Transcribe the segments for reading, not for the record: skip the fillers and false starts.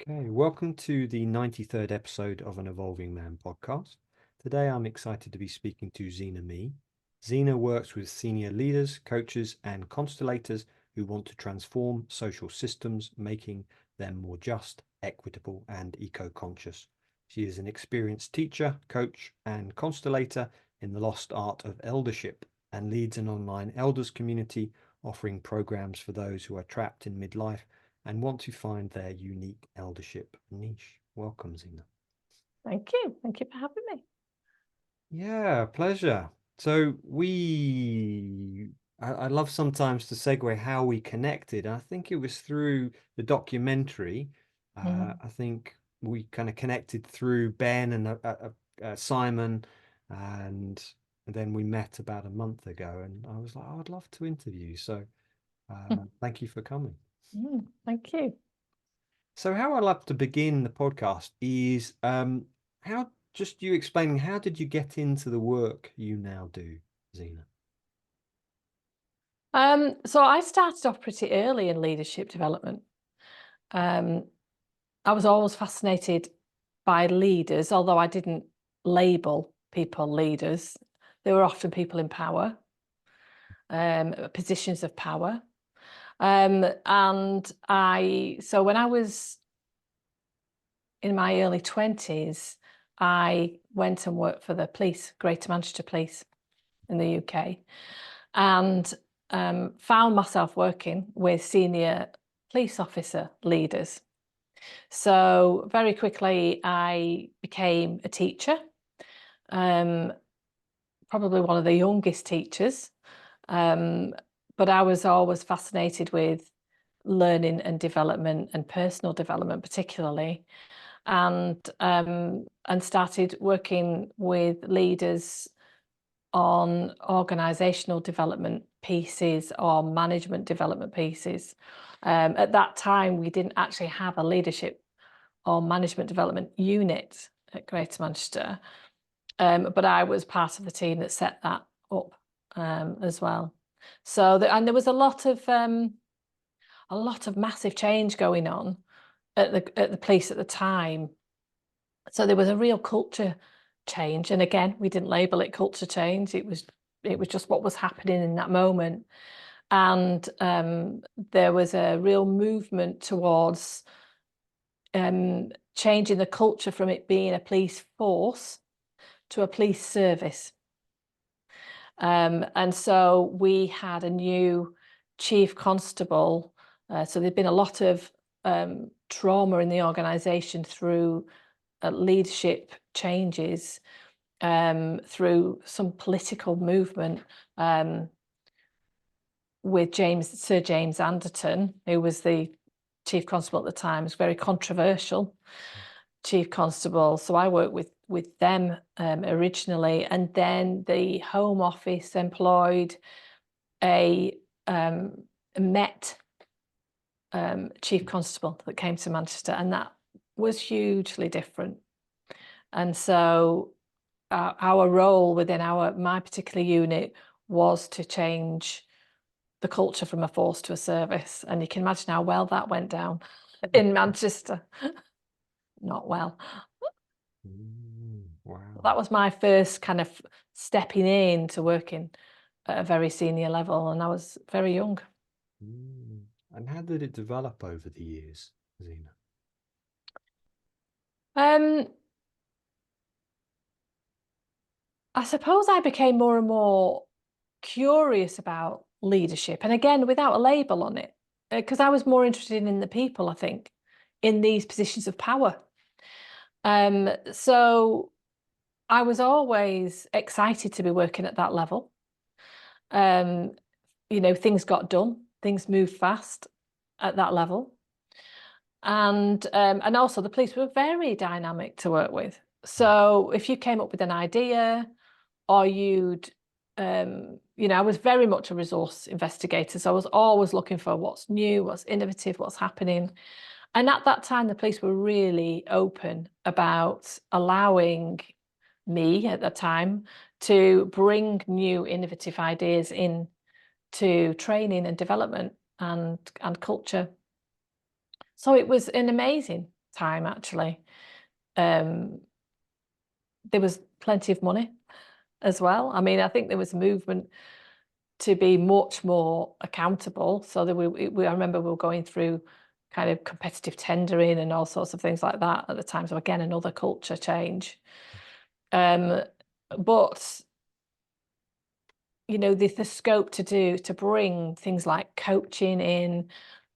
Okay, welcome to the 93rd episode of an Evolving Man podcast. Today I'm excited to be speaking to Zena Me. Zena works with senior leaders, coaches, and constellators who want to transform social systems, making them more just, equitable, and eco-conscious. She is an experienced teacher, coach, and constellator in the lost art of eldership and leads an online elders community offering programs for those who are trapped in midlife and want to find their unique eldership niche. Welcome, Zena. Thank you. Thank you for having me. Yeah, pleasure. So I love sometimes to segue how we connected. I think it was through the documentary. I think we kind of connected through Ben and Simon, and then we met about a month ago. And I was like, oh, I'd love to interview you. So thank you for coming. Thank you. So how I'd love to begin the podcast is how just you explaining how did you get into the work you now do, Zena? So I started off pretty early in leadership development. I was always fascinated by leaders, although I didn't label people leaders. They were often people in power, positions of power. So when I was in my early 20s, I went and worked for the police, Greater Manchester Police in the UK, and found myself working with senior police officer leaders. So very quickly, I became a teacher, probably one of the youngest teachers, but I was always fascinated with learning and development and personal development particularly, and started working with leaders on organisational development pieces or management development pieces. At that time, we didn't actually have a leadership or management development unit at Greater Manchester, but I was part of the team that set that up as well. So, and there was a lot of massive change going on at the police at the time. So there was a real culture change, and again, we didn't label it culture change. It was just what was happening in that moment, and there was a real movement towards changing the culture from it being a police force to a police service. And so we had a new chief constable. So there'd been a lot of trauma in the organisation through leadership changes, through some political movement with Sir James Anderton, who was the chief constable at the time. It was very controversial chief constable. So I worked with them originally, and then the Home Office employed a Met chief constable that came to Manchester, and that was hugely different. And so our role within my particular unit was to change the culture from a force to a service. And you can imagine how well that went down in Manchester. Not well. Wow. That was my first kind of stepping in to working at a very senior level, and I was very young. And how did it develop over the years, Zena? I suppose I became more and more curious about leadership, and again, without a label on it, because I was more interested in the people, I think, in these positions of power. So I was always excited to be working at that level. Things got done, things moved fast at that level. And also the police were very dynamic to work with. So if you came up with an idea, or I was very much a resource investigator. So I was always looking for what's new, what's innovative, what's happening. And at that time, the police were really open about allowing me at the time to bring new innovative ideas in to training and development and culture. So it was an amazing time, actually. There was plenty of money as well. I mean, I think there was a movement to be much more accountable. So that I remember we were going through kind of competitive tendering and all sorts of things like that at the time. So again, another culture change. But you know, the scope to bring things like coaching in,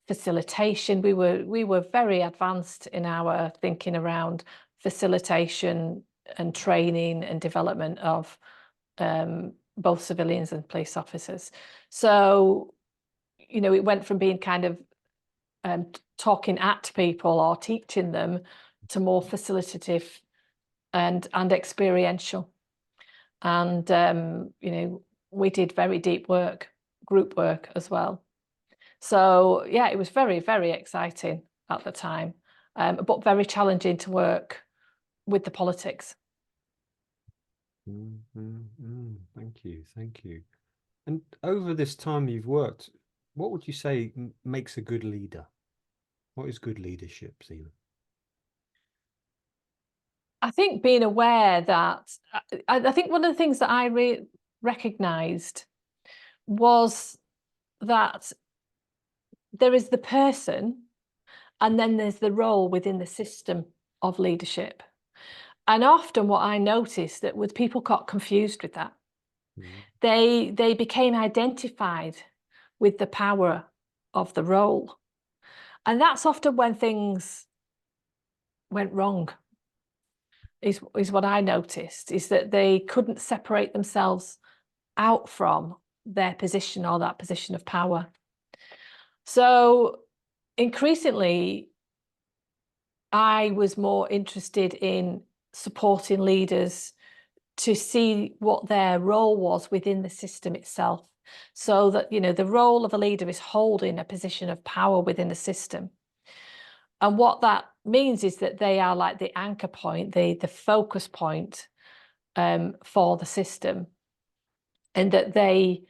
facilitation. We were very advanced in our thinking around facilitation and training and development of both civilians and police officers. So, you know, it went from being kind of talking at people or teaching them to more facilitative and experiential. And you know, we did very deep work, group work as well. So yeah, it was very, very exciting at the time, but very challenging to work with the politics. Thank you, thank you. And over this time you've worked, what would you say makes a good leader? What is good leadership, Zena? I think being aware that, I think one of the things that I recognised was that there is the person and then there's the role within the system of leadership. And often what I noticed that was people got confused with that. They became identified with the power of the role. And that's often when things went wrong, is what I noticed, is that they couldn't separate themselves out from their position or that position of power. So increasingly, I was more interested in supporting leaders to see what their role was within the system itself, so that, you know, the role of a leader is holding a position of power within the system. And what that means is that they are like the anchor point, the focus point for the system, and that they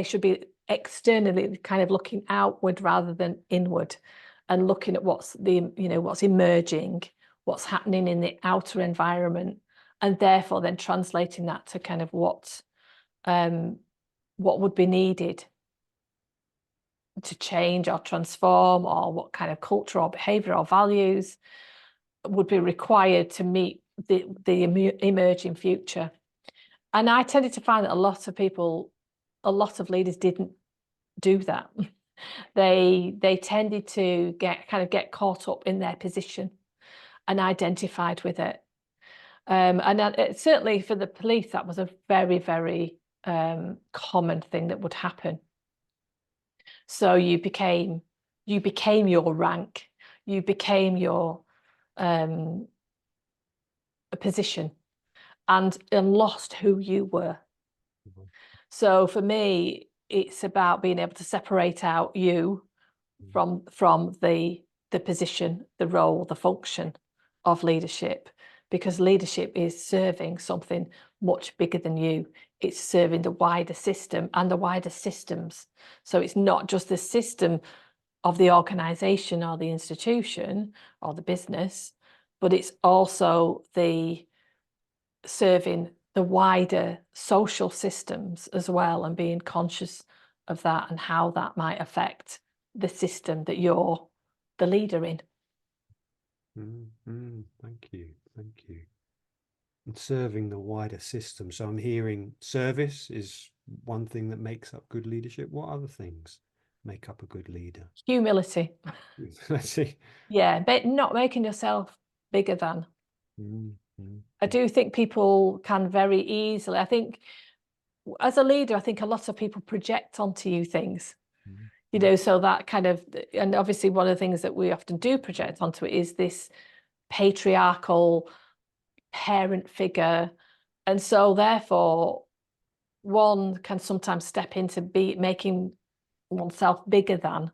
should be externally kind of looking outward rather than inward, and looking at what's emerging, what's happening in the outer environment, and therefore then translating that to kind of what would be needed to change or transform, or what kind of culture or behavior or values would be required to meet the emerging future. And I tended to find that a lot of leaders didn't do that. They tended to get caught up in their position and identified with it. And certainly for the police, that was a very, very common thing that would happen. So you became your rank, you became your position, and lost who you were. So for me, it's about being able to separate out you from the position, the role, the function of leadership, because leadership is serving something much bigger than you. It's serving the wider system and the wider systems. So it's not just the system of the organization or the institution or the business, but it's also the serving the wider social systems as well, and being conscious of that and how that might affect the system that you're the leader in. Thank you, thank you. And serving the wider system. So I'm hearing service is one thing that makes up good leadership. What other things make up a good leader? Humility. Let's see. Yeah, but not making yourself bigger than. I do think people can very easily, I think as a leader, I think a lot of people project onto you things, you know, so that kind of, and obviously one of the things that we often do project onto it is this patriarchal parent figure. And so therefore one can sometimes step into making oneself bigger than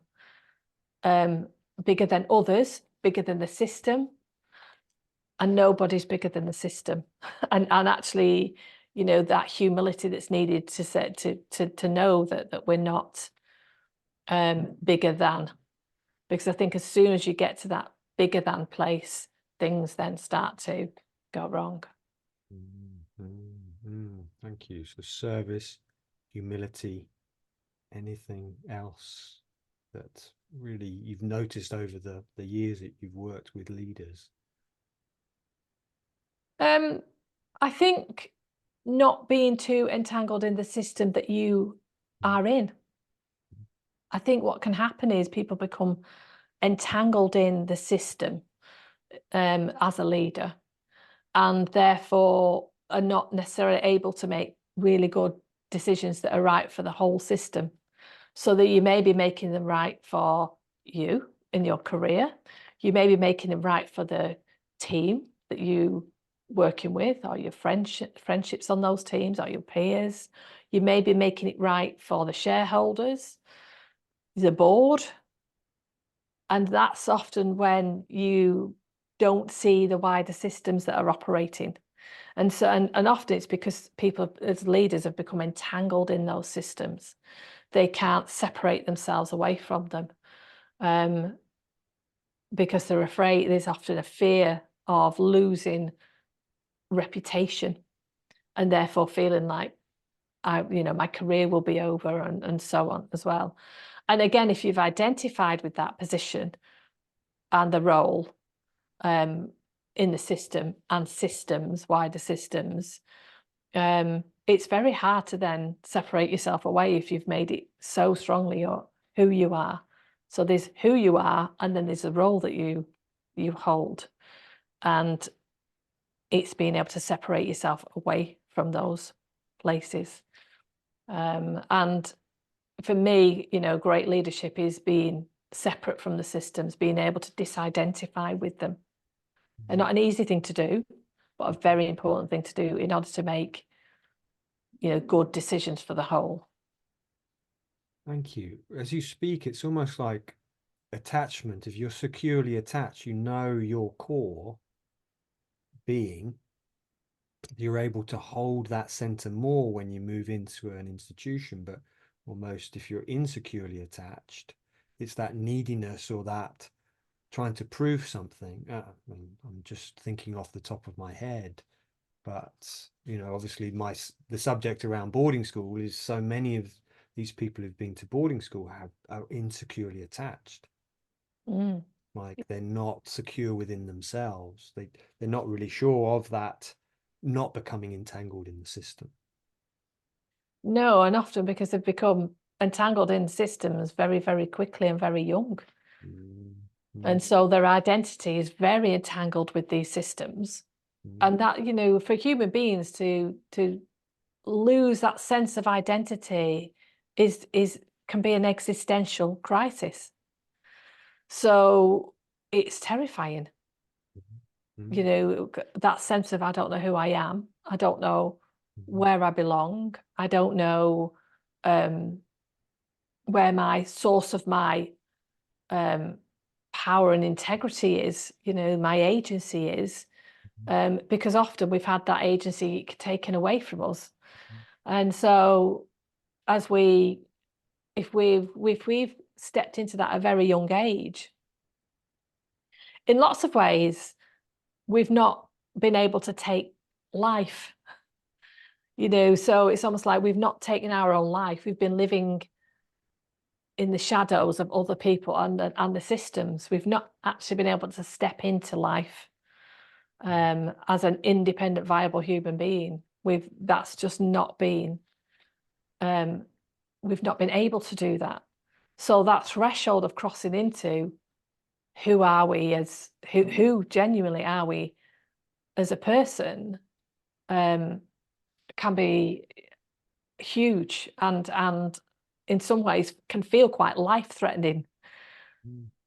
others, bigger than the system, and nobody's bigger than the system. And actually, you know, that humility that's needed to know that we're not bigger than, because I think as soon as you get to that bigger than place, things then start to go wrong. Thank you. So service, humility, anything else that really you've noticed over the years that you've worked with leaders? I think not being too entangled in the system that you are in. I think what can happen is people become entangled in the system as a leader, and therefore are not necessarily able to make really good decisions that are right for the whole system. So that you may be making them right for you in your career, you may be making them right for the team that you working with, or your friendships on those teams, or your peers. You may be making it right for the shareholders, the board. And that's often when you don't see the wider systems that are operating. And so, and often it's because people as leaders have become entangled in those systems. They can't separate themselves away from them because they're afraid. There's often a fear of losing reputation, and therefore feeling like my career will be over, and so on as well. And again, if you've identified with that position and the role in the system and systems, wider systems, it's very hard to then separate yourself away if you've made it so strongly or who you are. So there's who you are, and then there's a role that you hold, and it's being able to separate yourself away from those places. And for me, great leadership is being separate from the systems, being able to disidentify with them. And not an easy thing to do, but a very important thing to do in order to make good decisions for the whole. Thank you. As you speak, it's almost like attachment. If you're securely attached, you know your core being, you're able to hold that center more when you move into an institution. But almost if you're insecurely attached, it's that neediness or that trying to prove something. I'm just thinking off the top of my head, but obviously the subject around boarding school is so many of these people who've been to boarding school are insecurely attached. Like they're not secure within themselves. They're not really sure of that, not becoming entangled in the system. No, and often because they've become entangled in systems very, very quickly and very young. And so their identity is very entangled with these systems. And that, for human beings to lose that sense of identity can be an existential crisis. So it's terrifying. That sense of, I don't know who I am. I don't know where I belong. I don't know where my source of my power and integrity is, my agency is, because often we've had that agency taken away from us. And so if we've stepped into that at a very young age, in lots of ways, we've not been able to take life, so it's almost like we've not taken our own life. We've been living in the shadows of other people and the systems. We've not actually been able to step into life as an independent, viable human being. That's just not been, we've not been able to do that. So that threshold of crossing into who are we as, who genuinely are we as a person, can be huge and in some ways can feel quite life-threatening.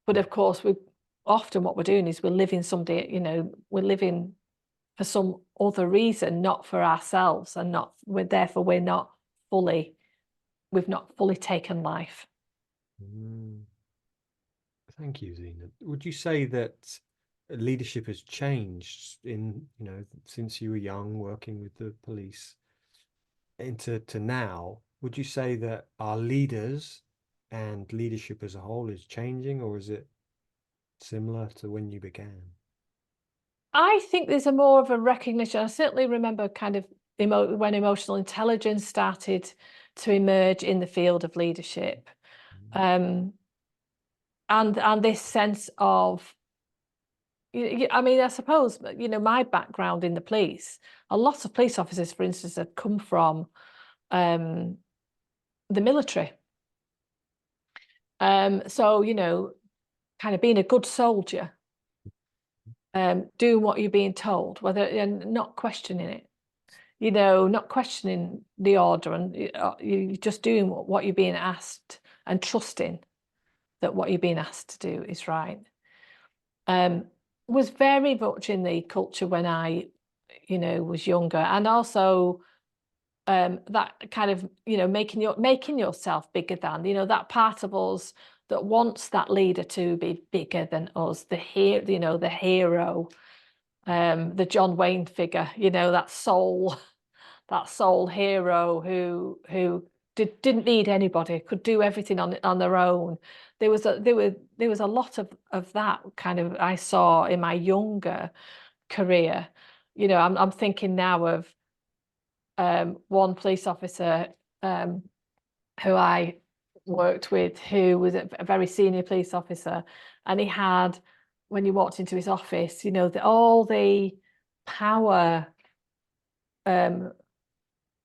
But of course, what we're doing is we're living we're living for some other reason, not for ourselves, and therefore we've not fully taken life. Thank you, Zena. Would you say that leadership has changed since you were young working with the police into now? Would you say that our leaders and leadership as a whole is changing, or is it similar to when you began? I think there's a more of a recognition. I certainly remember kind of when emotional intelligence started to emerge in the field of leadership. And this sense of, I mean, I suppose, my background in the police, a lot of police officers, for instance, have come from the military. So, kind of being a good soldier, doing what you're being told, whether and not questioning it, not questioning the order, and you're just doing what you're being asked and trusting that what you're being asked to do is right. Was very much in the culture when I, was younger, and also that kind of, making yourself bigger than, that part of us that wants that leader to be bigger than us, the hero, the John Wayne figure, that soul hero who didn't need anybody, could do everything on their own. There was a lot of that kind of I saw in my younger career. I'm thinking now of one police officer who I worked with, who was a very senior police officer, and he had, when you walked into his office, all the power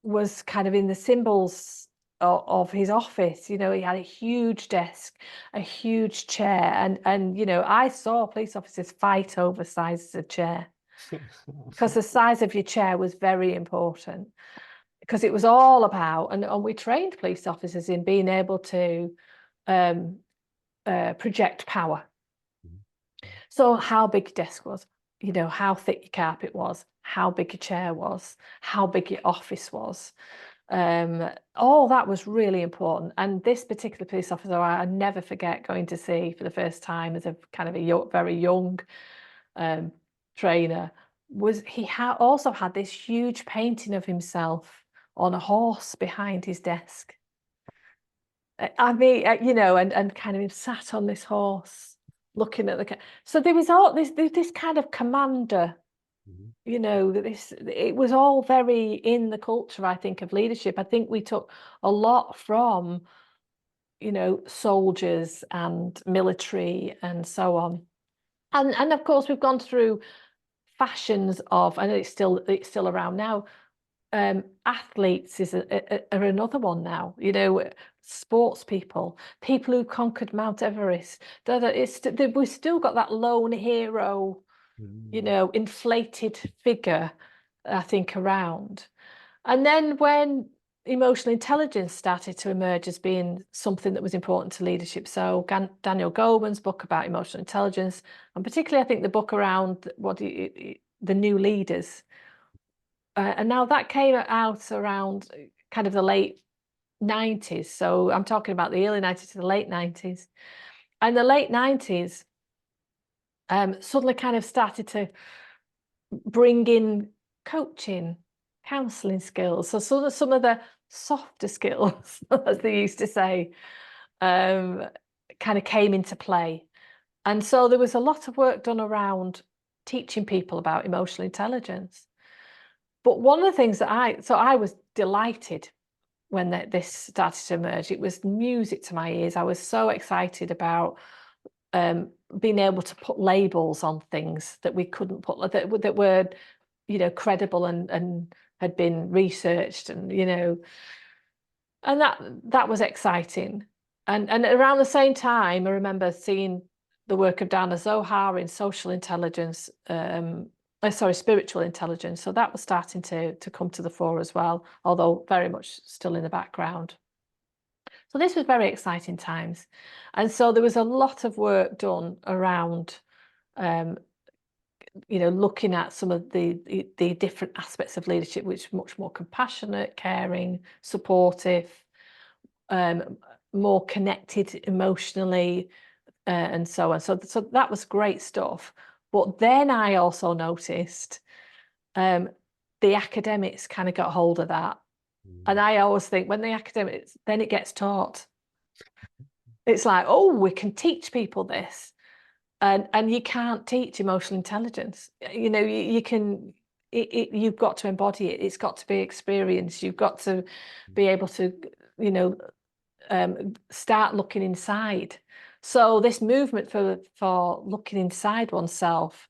was kind of in the symbols of his office. He had a huge desk, a huge chair, and I saw police officers fight over sizes of chair because the size of your chair was very important, because it was all about, and we trained police officers in being able to project power. So how big your desk was, how thick your carpet was, how big your chair was, how big your office was. All that was really important. And this particular police officer, I never forget going to see for the first time as a kind of a very young trainer, was he also had this huge painting of himself on a horse behind his desk. I mean, and kind of him sat on this horse looking at the. So there was all this kind of commander, it was all very in the culture, I think, of leadership. I think we took a lot from, soldiers and military and so on. And of course, we've gone through fashions of, and it's still around now. Athletes are another one now. Sports people who conquered Mount Everest. We've still got that lone hero, inflated figure, I think, around. And then when emotional intelligence started to emerge as being something that was important to leadership, so Daniel Goleman's book about emotional intelligence, and particularly I think the book around the new leaders, and now that came out around kind of the late 90s. So I'm talking about the early 90s to the late 90s. And the late 90s suddenly kind of started to bring in coaching, counselling skills. So some of the softer skills, as they used to say, kind of came into play. And so there was a lot of work done around teaching people about emotional intelligence. But one of the things that I was delighted when this started to emerge. It was music to my ears. I was so excited about being able to put labels on things that we couldn't put, that were, credible and had been researched, and and that was exciting. And around the same time, I remember seeing the work of Dana Zohar in social intelligence, spiritual intelligence. So that was starting to come to the fore as well, although very much still in the background. So this was very exciting times. And so there was a lot of work done around, looking at some of the different aspects of leadership, which are much more compassionate, caring, supportive, more connected emotionally, and so on. So that was great stuff. But then I also noticed the academics kind of got hold of that. And I always think when the academics, then it gets taught. It's like, oh, we can teach people this. And you can't teach emotional intelligence. You know, you can, you've got to embody it. It's got to be experienced. You've got to be able to, you know, start looking inside. So this movement for looking inside oneself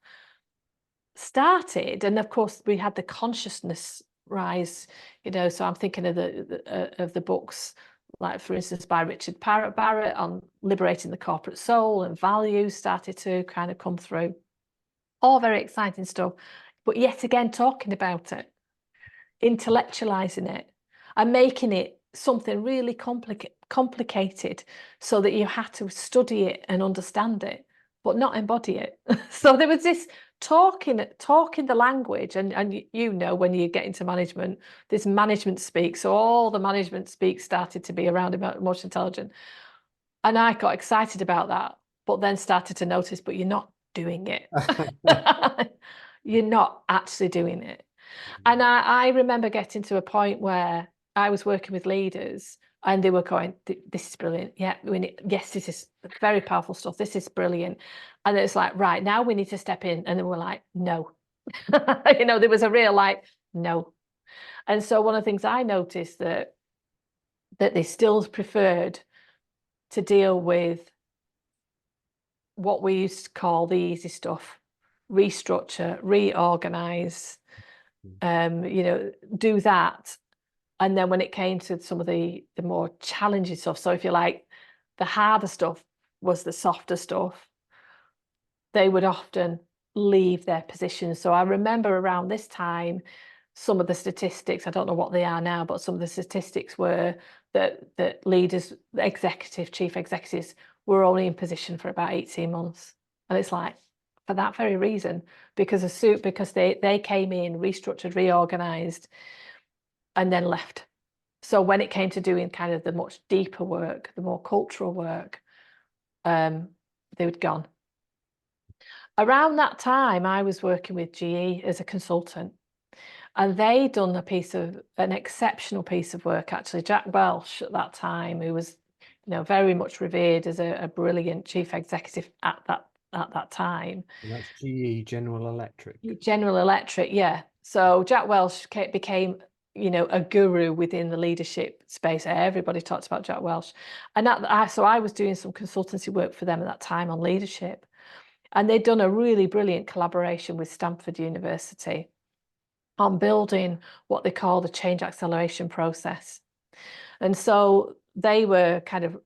started, and of course we had the consciousness rise, you know. So I'm thinking of the books, like for instance by Richard Barrett on liberating the corporate soul, and values started to kind of come through. All very exciting stuff, but yet again talking about it, intellectualizing it, and making it something really complicated, so that you had to study it and understand it, but not embody it. So there was this talking the language, and you know, when you get into management, this management speak. So all the management speak started to be around emotional intelligence, and I got excited about that, but then started to notice, but you're not doing it. You're not actually doing it. And I remember getting to a point where I was working with leaders and they were going, this is brilliant. Yeah, yes, this is very powerful stuff. This is brilliant. And it's like, right, now we need to step in. And then we're like, no. You know, there was a real like, no. And so one of the things I noticed that they still preferred to deal with what we used to call the easy stuff: restructure, reorganize, you know, do that. And then when it came to some of the more challenging stuff, so if you like, the harder stuff was the softer stuff, they would often leave their positions. So I remember around this time, some of the statistics, I don't know what they are now, but some of the statistics were that leaders, chief executives, were only in position for about 18 months. And it's like, for that very reason, because they came in, restructured, reorganized, and then left. So when it came to doing kind of the much deeper work, the more cultural work, they would gone. Around that time, I was working with GE as a consultant, and they done an exceptional piece of work, actually. Jack Welch at that time, who was, you know, very much revered as a brilliant chief executive at that time. And that's GE, General Electric. General Electric, yeah. So Jack Welch became, you know, a guru within the leadership space. Everybody talks about Jack Welch. And so I was doing some consultancy work for them at that time on leadership. And they'd done a really brilliant collaboration with Stanford University on building what they call the change acceleration process. And so they were kind of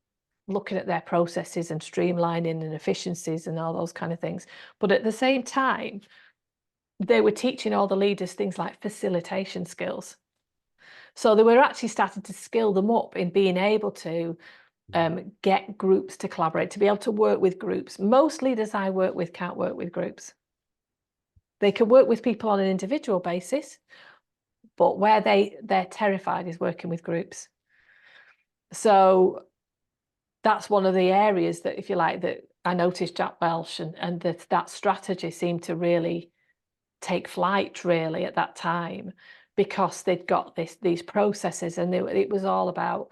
looking at their processes and streamlining and efficiencies and all those kind of things. But at the same time, they were teaching all the leaders things like facilitation skills. So they were actually starting to skill them up in being able to get groups to collaborate, to be able to work with groups. Most leaders I work with can't work with groups. They can work with people on an individual basis, but where they're terrified is working with groups. So that's one of the areas that, if you like, that I noticed Jack Welch and that strategy seemed to really take flight really at that time, because they'd got these processes, and it was all about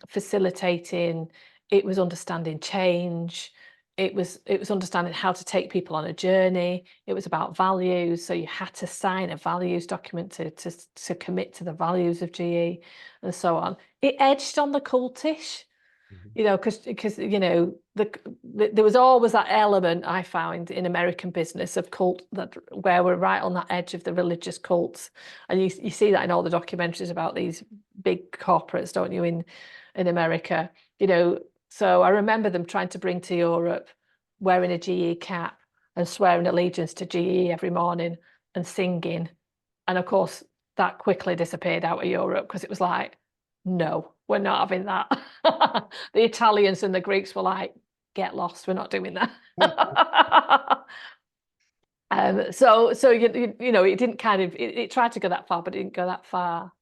facilitating. It was understanding change. It was understanding how to take people on a journey. It was about values. So you had to sign a values document to commit to the values of GE, and so on. It edged on the cultish, you know, because you know, there was always that element I found in American business of cult, that where we're right on that edge of the religious cults, and you see that in all the documentaries about these big corporates, don't you, in America, you know. So I remember them trying to bring to Europe, wearing a GE cap and swearing allegiance to GE every morning and singing, and of course that quickly disappeared out of Europe, because it was like, no, we're not having that. The Italians and the Greeks were like, get lost, we're not doing that. So you know, it didn't kind of, it tried to go that far, but it didn't go that far.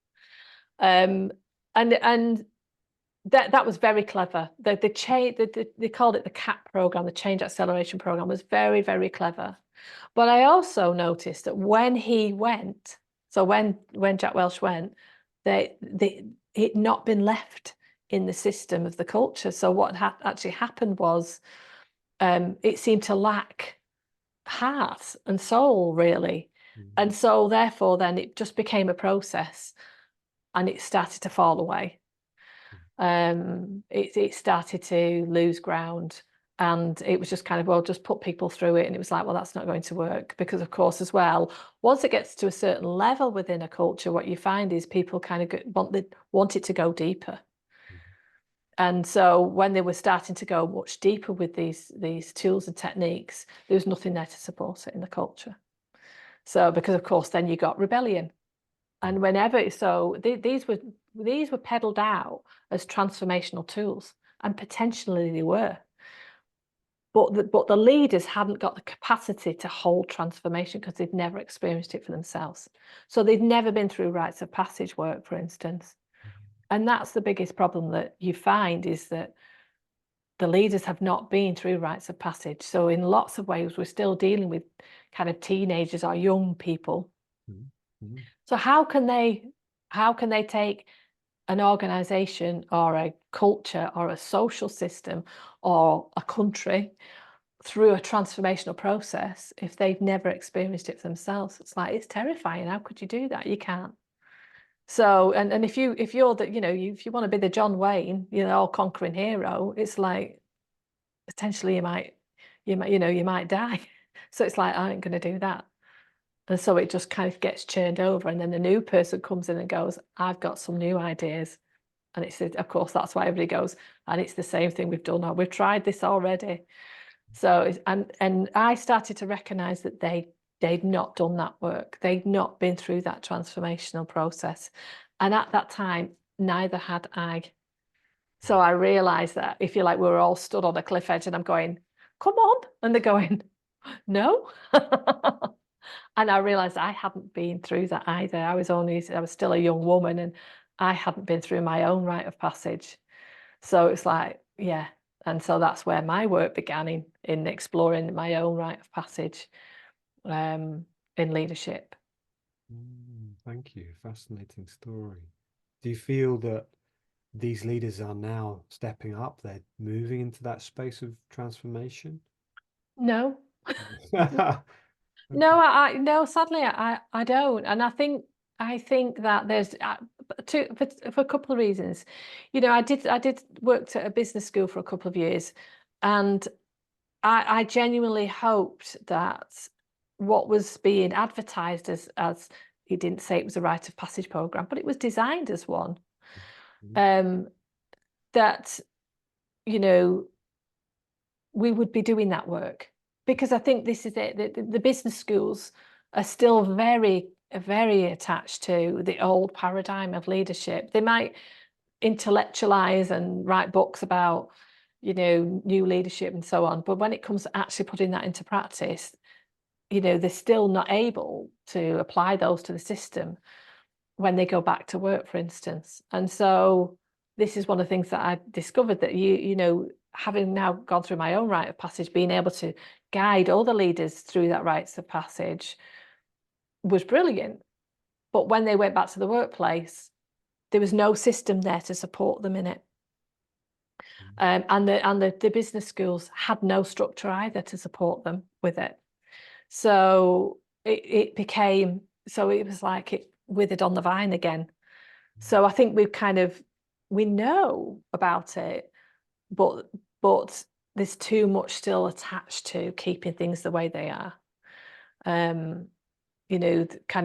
And that was very clever. They called it the CAP program, the Change Acceleration Program, was very, very clever. But I also noticed that when he went, so when Jack Welch went, it not been left in the system of the culture. So what actually happened was it seemed to lack heart and soul, really. And so therefore then it just became a process, and it started to fall away. It started to lose ground, and it was just kind of, well, just put people through it. And it was like, well, that's not going to work, because of course, as well, once it gets to a certain level within a culture, what you find is people kind of want it to go deeper. And so when they were starting to go much deeper with these tools and techniques, there was nothing there to support it in the culture. So because of course then you got rebellion. And these were peddled out as transformational tools, and potentially they were. But the leaders hadn't got the capacity to hold transformation, because they'd never experienced it for themselves. So they'd never been through rites of passage work, for instance. And that's the biggest problem that you find, is that the leaders have not been through rites of passage. So in lots of ways, we're still dealing with kind of teenagers or young people. So how can they take an organization or a culture or a social system or a country through a transformational process if they've never experienced it themselves? It's like, it's terrifying. How could you do that? You can't. So, and if you're that, if you want to be the John Wayne, all-conquering hero, it's like potentially you might die. So it's like, I ain't going to do that. And so it just kind of gets churned over, and then the new person comes in and goes, I've got some new ideas. And it's, of course, that's why everybody goes, and it's the same thing we've done. We've tried this already. So, and I started to recognize that they'd not done that work. They'd not been through that transformational process. And at that time, neither had I. So I realized that, if you like, we were all stood on a cliff edge, and I'm going, come on. And they're going, no. And I realized I hadn't been through that either. I was still a young woman, and I hadn't been through my own rite of passage. So it's like, yeah. And so that's where my work began, in exploring my own rite of passage in leadership. Thank you. Fascinating story. Do you feel that these leaders are now stepping up? They're moving into that space of transformation? No. Okay. No, sadly, I don't. And I think that there's for a couple of reasons. I did worked at a business school for a couple of years, and I genuinely hoped that what was being advertised as he didn't say it was a rite of passage program, but it was designed as one. That we would be doing that work, because I think this is it. The business schools are still very, very attached to the old paradigm of leadership. They might intellectualize and write books about, new leadership and so on, but when it comes to actually putting that into practice, they're still not able to apply those to the system when they go back to work, for instance. And so this is one of the things that I discovered, that having now gone through my own rite of passage, being able to guide other leaders through that rites of passage was brilliant. But when they went back to the workplace, there was no system there to support them in it. And the business schools had no structure either to support them with it. So it was like it withered on the vine again. So I think we know about it, but there's too much still attached to keeping things the way they are. Kind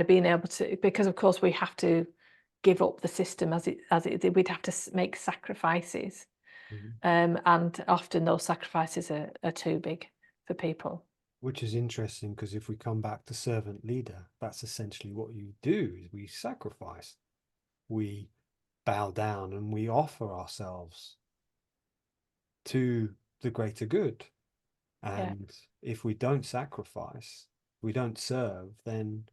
of being able to, because of course we have to give up the system as it we'd have to make sacrifices. And often those sacrifices are too big for people. Which is interesting, because if we come back to servant leader, that's essentially what you do, is we sacrifice. We bow down and we offer ourselves to the greater good. And if we don't sacrifice, we don't serve, then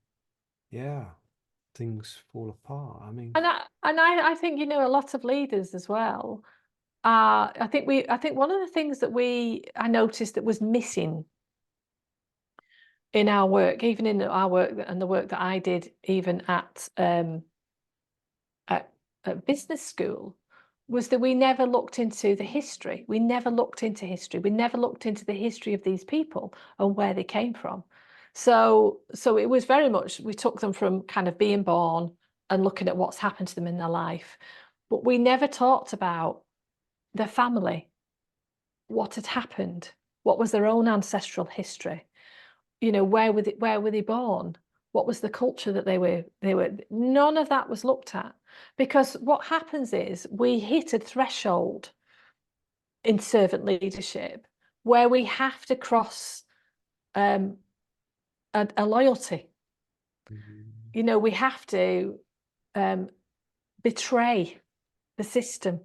things fall apart. I mean, And I think a lot of leaders as well. I think one of the things that I noticed that was missing in our work, even in our work and the work that I did, even at business school, was that we never looked into the history. We never looked into history. We never looked into the history of these people and where they came from. So it was very much, we took them from kind of being born and looking at what's happened to them in their life. But we never talked about their family, what had happened, what was their own ancestral history, where were they born, what was the culture that they were none of that was looked at, because what happens is we hit a threshold in servant leadership where we have to cross a loyalty. We have to betray the system,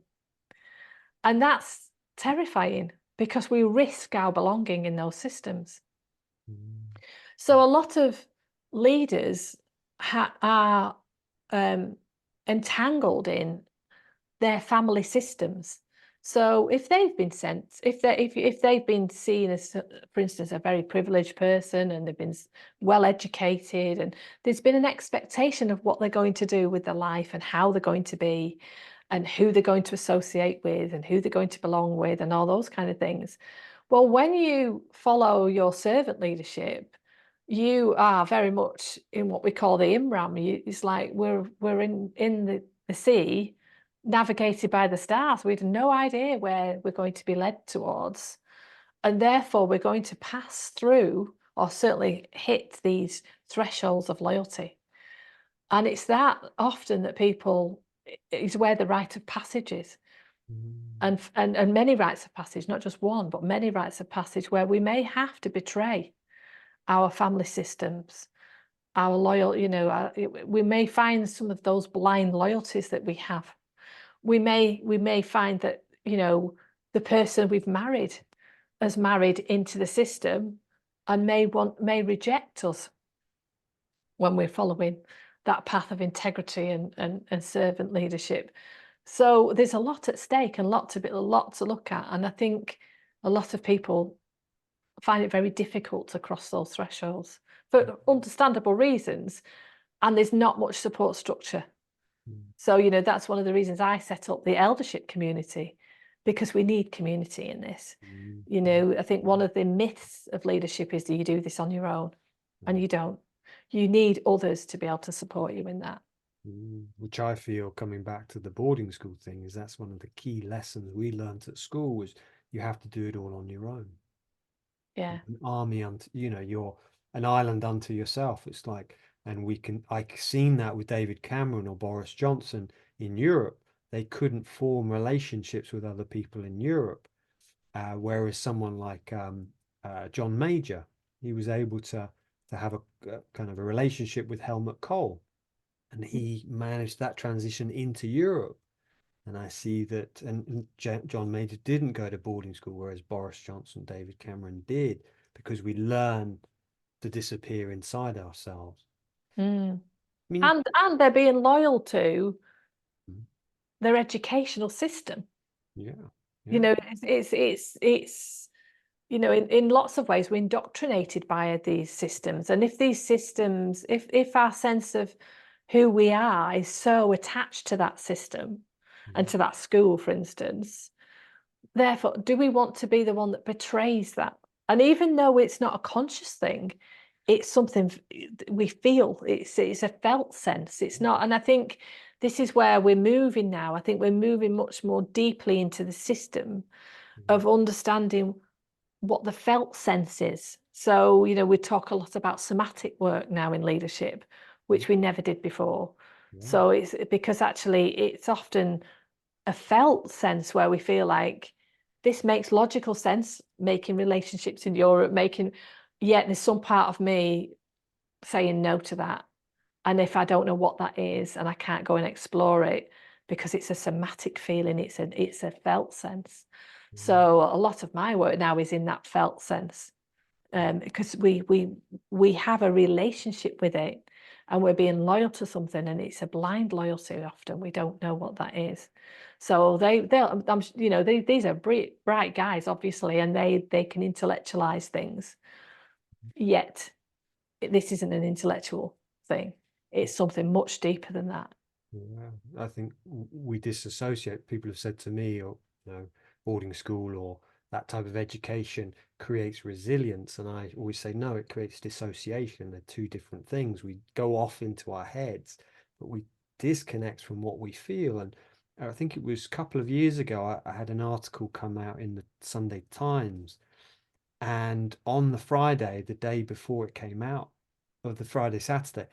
and that's terrifying because we risk our belonging in those systems. So a lot of leaders are entangled in their family systems. So if they've been sent, if they've been seen as, for instance, a very privileged person, and they've been well educated, and there's been an expectation of what they're going to do with their life and how they're going to be, and who they're going to associate with, and who they're going to belong with, and all those kind of things. Well, when you follow your servant leadership, you are very much in what we call the Imram. It's like we're in the sea, navigated by the stars. We had no idea where we're going to be led towards, and therefore we're going to pass through, or certainly hit, these thresholds of loyalty. And it's that often that people, is where the rite of passage is. And many rites of passage, not just one, but many rites of passage, where we may have to betray our family systems, our loyal, we may find some of those blind loyalties that we have. We may find that, the person we've married has married into the system and may reject us when we're following that path of integrity and servant leadership. So there's a lot at stake and a lot to look at. And I think a lot of people find it very difficult to cross those thresholds for understandable reasons. And there's not much support structure. So, that's one of the reasons I set up the eldership community, because we need community in this. I think one of the myths of leadership is that you do this on your own, and you don't. You need others to be able to support you in that. Which I feel, coming back to the boarding school thing, is that's one of the key lessons we learned at school, was you have to do it all on your own. Yeah. An army unto, you're an island unto yourself. It's like, and I've seen that with David Cameron or Boris Johnson in Europe. They couldn't form relationships with other people in Europe, whereas someone like John Major, he was able to have a kind of a relationship with Helmut Kohl, and he managed that transition into Europe. And I see that, and John Major didn't go to boarding school, whereas Boris Johnson, David Cameron did, because we learn to disappear inside ourselves. I mean, and they're being loyal to their educational system. Yeah. It's in lots of ways we're indoctrinated by these systems, and if these systems, if our sense of who we are is so attached to that system and to that school, for instance, therefore, do we want to be the one that betrays that? And even though it's not a conscious thing, it's something we feel. It's a felt sense. It's not. And I think this is where we're moving now. I think we're moving much more deeply into the system of understanding what the felt sense is. So, we talk a lot about somatic work now in leadership, which we never did before. So it's because actually it's often a felt sense where we feel like this makes logical sense, making relationships in Europe, yet there's some part of me saying no to that. And if I don't know what that is, and I can't go and explore it, because it's a somatic feeling, it's a felt sense. So a lot of my work now is in that felt sense, because we have a relationship with it, and we're being loyal to something, and it's a blind loyalty. Often we don't know what that is. So these are bright guys, obviously, and they can intellectualize things. Yet this isn't an intellectual thing. It's something much deeper than that. Yeah, I think we disassociate. People have said to me, or boarding school or that type of education creates resilience, and I always say no, it creates dissociation. They're two different things. We go off into our heads, but we disconnect from what we feel. And I think it was a couple of years ago, I had an article come out in the Sunday Times, and on the Friday, the day before it came out, of the Friday, Saturday,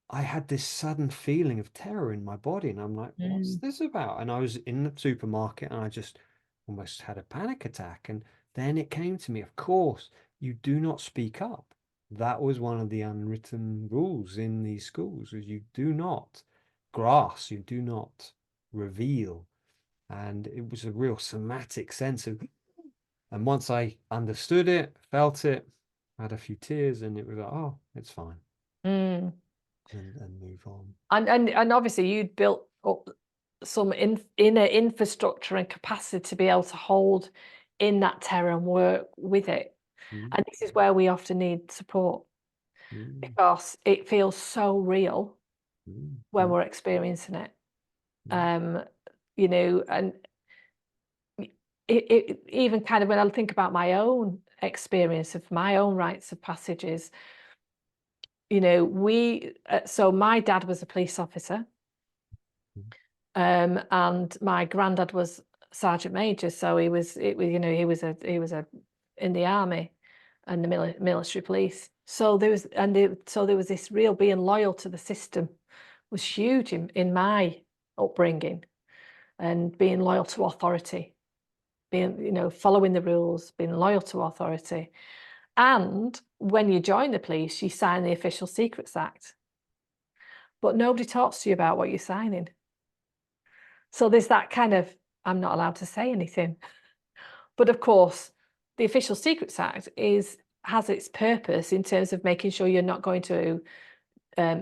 I had this sudden feeling of terror in my body, and I'm like, what's Mm. this about? And I was in the supermarket and I just almost had a panic attack. And then it came to me, of course, you do not speak up. That was one of the unwritten rules in these schools, is you do not grass, you do not reveal. And it was a real somatic sense of, and once I understood it, felt it, had a few tears, and it was like, oh, it's fine, Mm. and move on. And obviously you'd built up some inner infrastructure and capacity to be able to hold in that terror and work with it. Mm, And this is where we often need support mm, because it feels so real mm, when mm, we're experiencing it. mm, Um, and even kind of when I think about my own experience of my own rites of passages, so my dad was a police officer, and my granddad was sergeant major, so he was a in the army and the military police. So there was this real being loyal to the system was huge in my upbringing, and being loyal to authority, being following the rules, being loyal to authority. And when you join the police, you sign the Official Secrets Act, but nobody talks to you about what you're signing. So there's that kind of, I'm not allowed to say anything. But of course, the Official Secrets Act has its purpose in terms of making sure you're not going to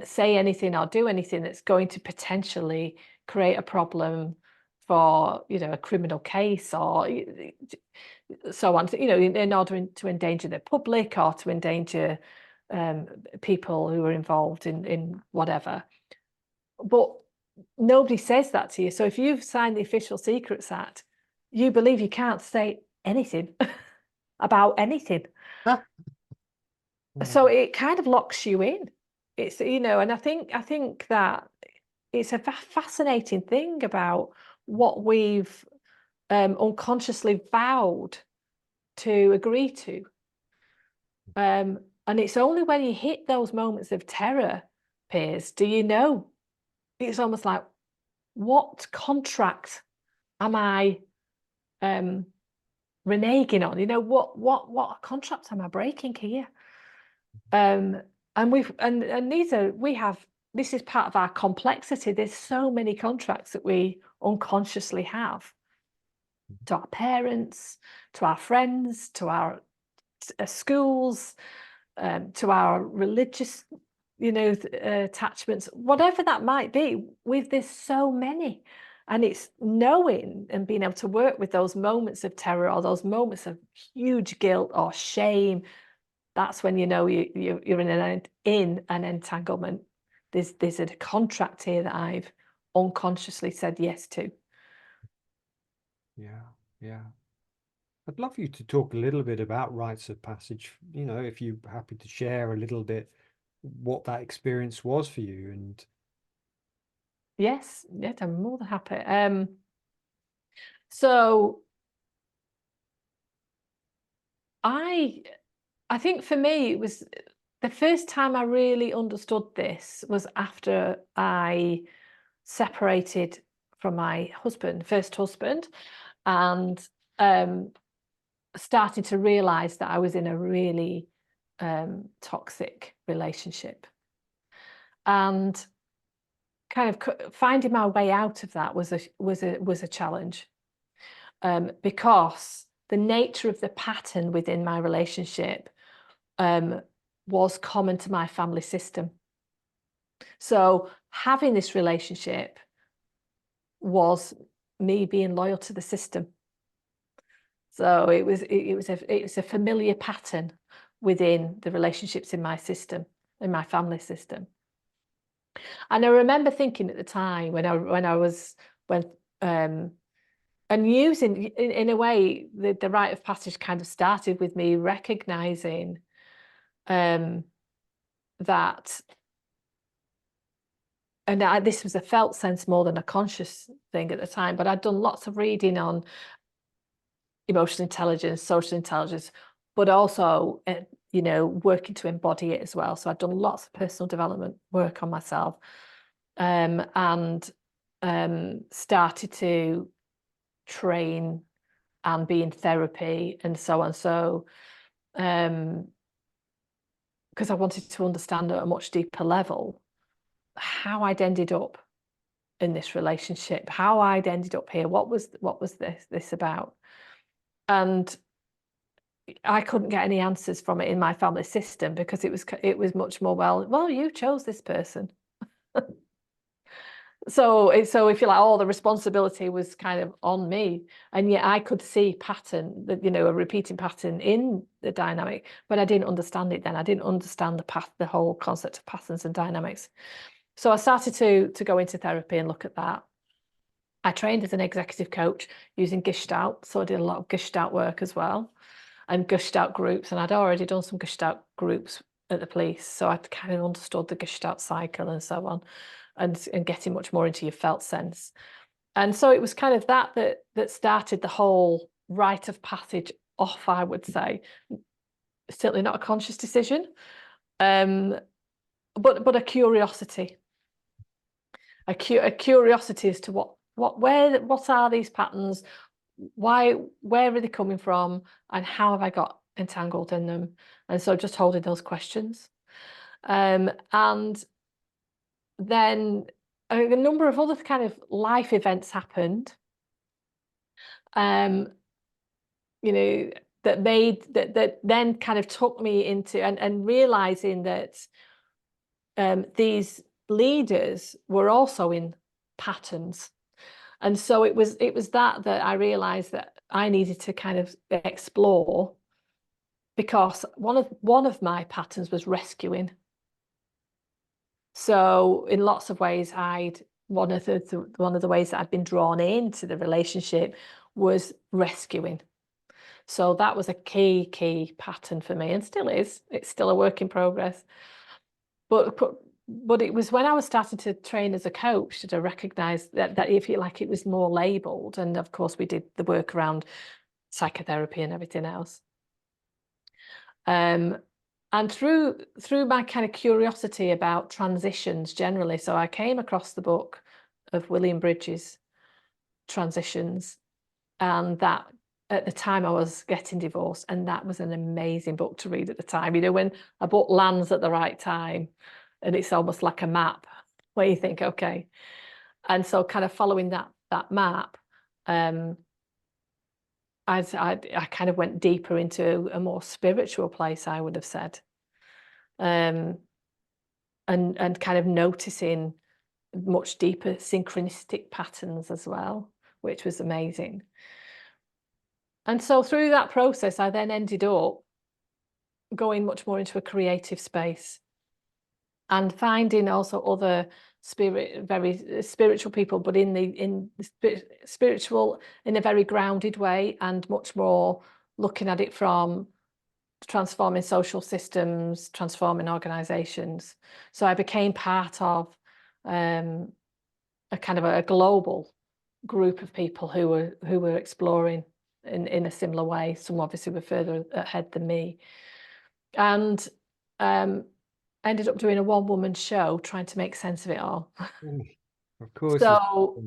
say anything or do anything that's going to potentially create a problem for a criminal case or so on. In order to endanger the public or to endanger people who are involved in whatever. But nobody says that to you. So if you've signed the Official Secrets Act, you believe you can't say anything about anything. Ah, So oh, it kind of locks you in. It's and I think that it's a fascinating thing about what we've unconsciously vowed to agree to. And it's only when you hit those moments of terror, Piers, do you know? It's almost like, what contract am I um, reneging on? What contract am I breaking here? And we have, this is part of our complexity. There's so many contracts that we unconsciously have to our parents, to our friends, to our schools, to our religious, attachments, whatever that might be. There's so many, and it's knowing and being able to work with those moments of terror or those moments of huge guilt or shame. That's when you're in an entanglement. There's a contract here that I've unconsciously said yes to. yeah, yeah. I'd love you to talk a little bit about rites of passage, if you're happy to share a little bit what that experience was for you. And Yes, yes, I'm more than happy. So I I think for me it was the first time I really understood this was after I separated from my first husband, and um, started to realize that I was in a really toxic relationship. And kind of finding my way out of that was a challenge, because the nature of the pattern within my relationship was common to my family system. So having this relationship was me being loyal to the system. So it was a familiar pattern within the relationships in my system, in my family system. And I remember thinking at the time when I was when and using in a way the rite of passage kind of started with me recognizing that, and this was a felt sense more than a conscious thing at the time, but I'd done lots of reading on emotional intelligence, social intelligence, but also working to embody it as well. So I'd done lots of personal development work on myself, and started to train and be in therapy and so on. So because I wanted to understand at a much deeper level how I'd ended up in this relationship, how I'd ended up here, what was this about. And I couldn't get any answers from it in my family system, because it was much more, well, you chose this person. So if you like, all the responsibility was kind of on me, and yet I could see pattern, that a repeating pattern in the dynamic, but I didn't understand it then. I didn't understand the whole concept of patterns and dynamics. So I started to go into therapy and look at that. I trained as an executive coach using Gestalt, so I did a lot of Gestalt work as well, and Gestalt groups, and I'd already done some Gestalt groups at the police, so I kind of understood the Gestalt cycle and so on, and getting much more into your felt sense. And so it was kind of that started the whole rite of passage off, I would say. Certainly not a conscious decision, but a curiosity. A curiosity as to what are these patterns, where are they coming from, and how have I got entangled in them? And so just holding those questions. And then a number of other kind of life events happened, that then kind of took me into and realizing that these leaders were also in patterns. And so it was that I realized that I needed to kind of explore, because one of my patterns was rescuing. So in lots of ways, one of the ways that I'd been drawn into the relationship was rescuing. So that was a key pattern for me, and still is. It's still a work in progress. But it was when I was starting to train as a coach that I recognized that if you like, it was more labeled. And of course, we did the work around psychotherapy and everything else. And through my kind of curiosity about transitions generally, so I came across the book of William Bridges' Transitions, and that at the time I was getting divorced, and that was an amazing book to read at the time. When a book lands at the right time, and it's almost like a map where you think, okay. And so kind of following that map, I kind of went deeper into a more spiritual place, I would have said, and kind of noticing much deeper synchronistic patterns as well, which was amazing. And so through that process, I then ended up going much more into a creative space, and finding also other very spiritual people, but in spiritual in a very grounded way, and much more looking at it from transforming social systems, transforming organizations. So I became part of a kind of a global group of people who were exploring in a similar way. Some obviously were further ahead than me, and ended up doing a one-woman show trying to make sense of it all. Of course. So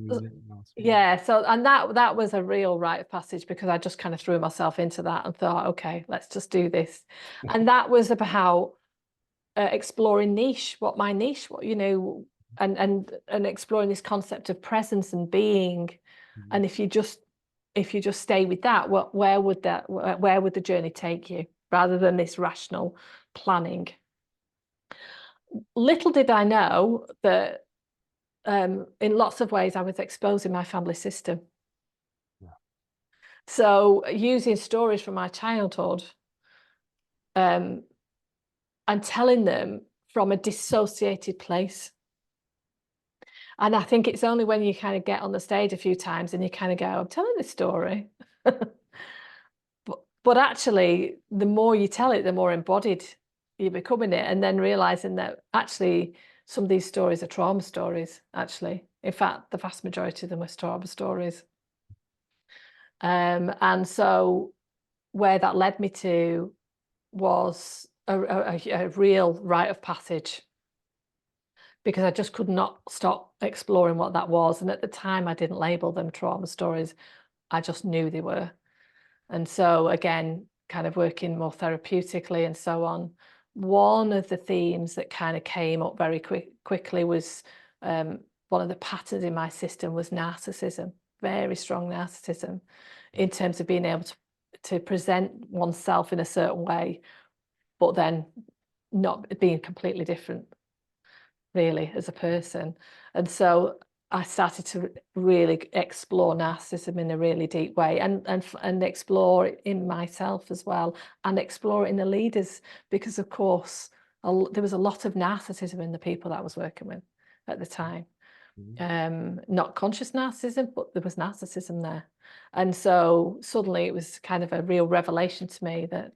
yeah, so and that was a real rite of passage, because I just kind of threw myself into that and thought, okay, let's just do this. And that was about exploring niche, what my niche, and exploring this concept of presence and being. And if you just stay with that, where would the journey take you, rather than this rational planning? Little did I know that in lots of ways I was exposing my family system. Yeah. So using stories from my childhood, and telling them from a dissociated place. And I think it's only when you kind of get on the stage a few times and you kind of go, I'm telling this story. But actually, the more you tell it, the more embodied you become in it. And then realizing that actually some of these stories are trauma stories, actually. In fact, the vast majority of them are trauma stories. And so where that led me to was a real rite of passage, because I just could not stop exploring what that was. And at the time, I didn't label them trauma stories. I just knew they were. And so again, kind of working more therapeutically and so on, one of the themes that kind of came up very quickly was one of the patterns in my system was narcissism, very strong narcissism, in terms of being able to present oneself in a certain way, but then not being completely different, really, as a person. And so I started to really explore narcissism in a really deep way, and explore it in myself as well, and explore it in the leaders, because of course there was a lot of narcissism in the people that I was working with at the time. Not conscious narcissism, but there was narcissism there. And so suddenly it was kind of a real revelation to me that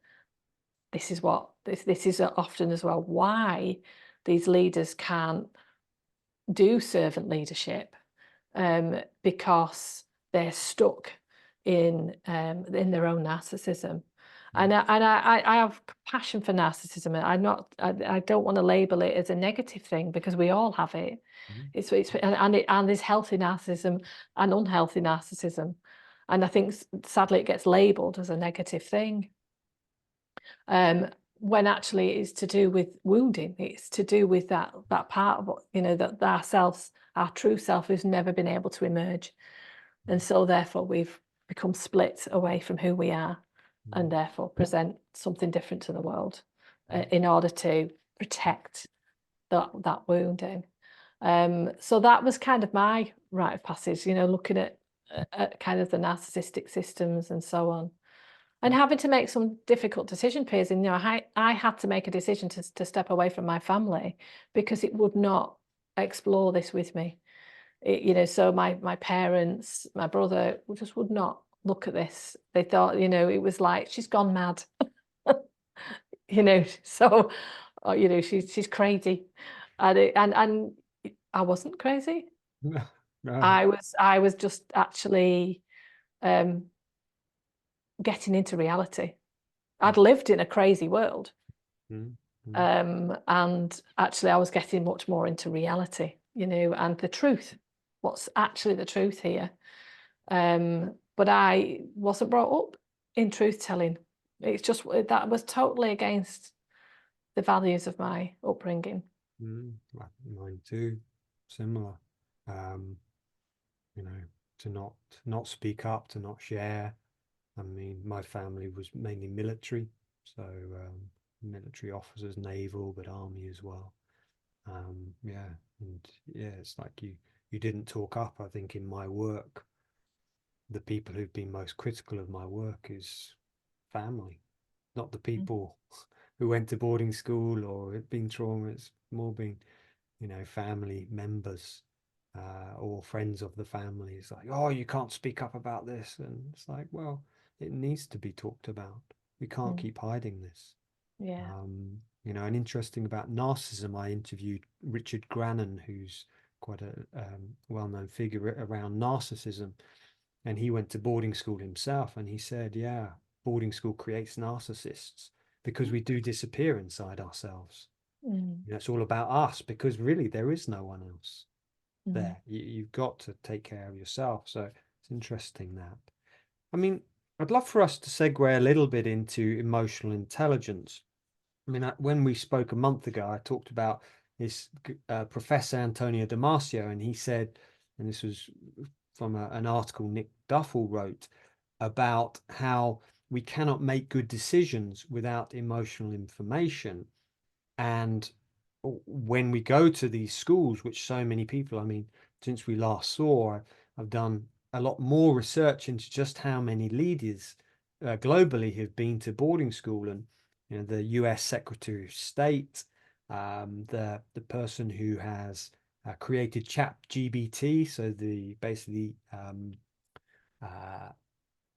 this is often as well why these leaders can't do servant leadership, because they're stuck in their own narcissism. And I have passion for narcissism. I don't want to label it as a negative thing, because we all have it. And there's healthy narcissism and unhealthy narcissism. And I think sadly it gets labeled as a negative thing. When actually it's to do with wounding. It's to do with that part of, that ourselves, our true self, has never been able to emerge. And so therefore we've become split away from who we are, and therefore present something different to the world, in order to protect that wounding. So that was kind of my rite of passage, looking at kind of the narcissistic systems and so on. And having to make some difficult decision, Piers. And I had to make a decision to step away from my family, because it would not explore this with me. So my parents, my brother, just would not look at this. They thought, it was like, she's gone mad. So, she's crazy, and I wasn't crazy. No. I was just actually getting into reality. I'd lived in a crazy world. And actually I was getting much more into reality, and the truth, what's actually the truth here. But I wasn't brought up in truth telling. It's just that was totally against the values of my upbringing. Mine too, similar. To not speak up, to not share. I mean, my family was mainly military, so military officers, naval, but army as well. It's like you didn't talk up. I think in my work, the people who've been most critical of my work is family, not the people who went to boarding school or had been trauma. It's more been, family members or friends of the family. It's like, oh, you can't speak up about this. And it's like, well, it needs to be talked about. We can't keep hiding this. Yeah. And interesting about narcissism, I interviewed Richard Grannon, who's quite a well-known figure around narcissism. And he went to boarding school himself. And he said, yeah, boarding school creates narcissists because we do disappear inside ourselves. It's all about us, because really there is no one else there. You've got to take care of yourself. So it's interesting that. I mean, I'd love for us to segue a little bit into emotional intelligence. I mean, when we spoke a month ago, I talked about this Professor Antonio Damasio, and he said, and this was from an article Nick Duffel wrote, about how we cannot make good decisions without emotional information. And when we go to these schools, which so many people, I mean, since we last saw, I've done a lot more research into just how many leaders globally have been to boarding school. And the US Secretary of State, the person who has created ChatGPT, so the basically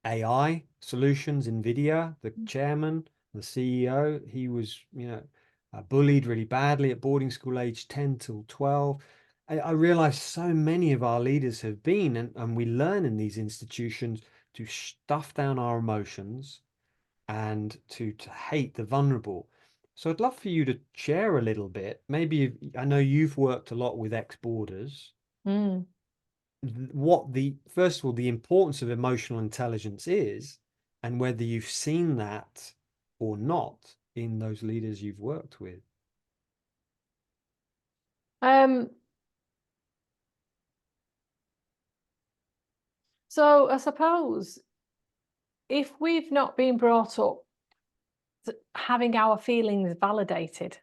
AI solutions, NVIDIA, the chairman, the CEO. He was, bullied really badly at boarding school age 10 till 12. I realized so many of our leaders have been, and we learn in these institutions to stuff down our emotions and to hate the vulnerable. So I'd love for you to share a little bit. Maybe I know you've worked a lot with ex-boarders. Mm. What the first of all, the importance of emotional intelligence is, and whether you've seen that or not in those leaders you've worked with. So I suppose if we've not been brought up having our feelings validated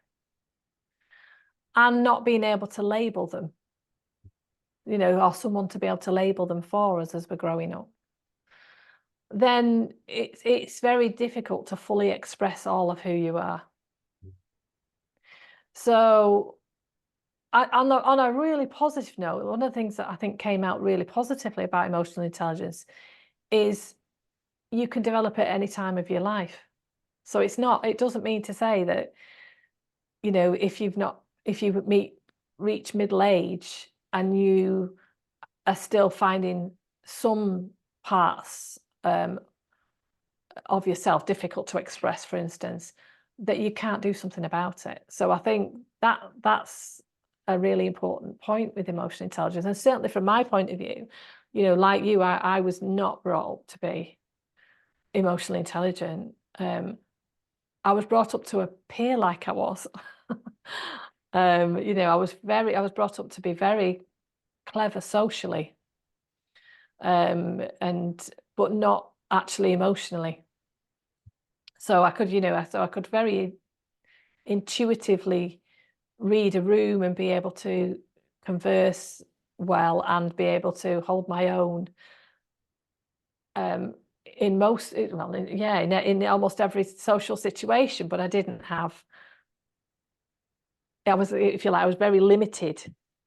and not being able to label them, or someone to be able to label them for us as we're growing up, then it's very difficult to fully express all of who you are. So on a really positive note, one of the things that I think came out really positively about emotional intelligence is you can develop at any time of your life. So it doesn't mean to say that, if you reach middle age and you are still finding some parts of yourself difficult to express, for instance, that you can't do something about it. So I think that's a really important point with emotional intelligence. And certainly from my point of view, like you, I was not brought up to be emotionally intelligent. I was brought up to appear like I was. I was brought up to be very clever socially, but not actually emotionally. So I could very intuitively read a room and be able to converse well and be able to hold my own in almost every social situation, but I didn't have. I was, if you like, I was very limited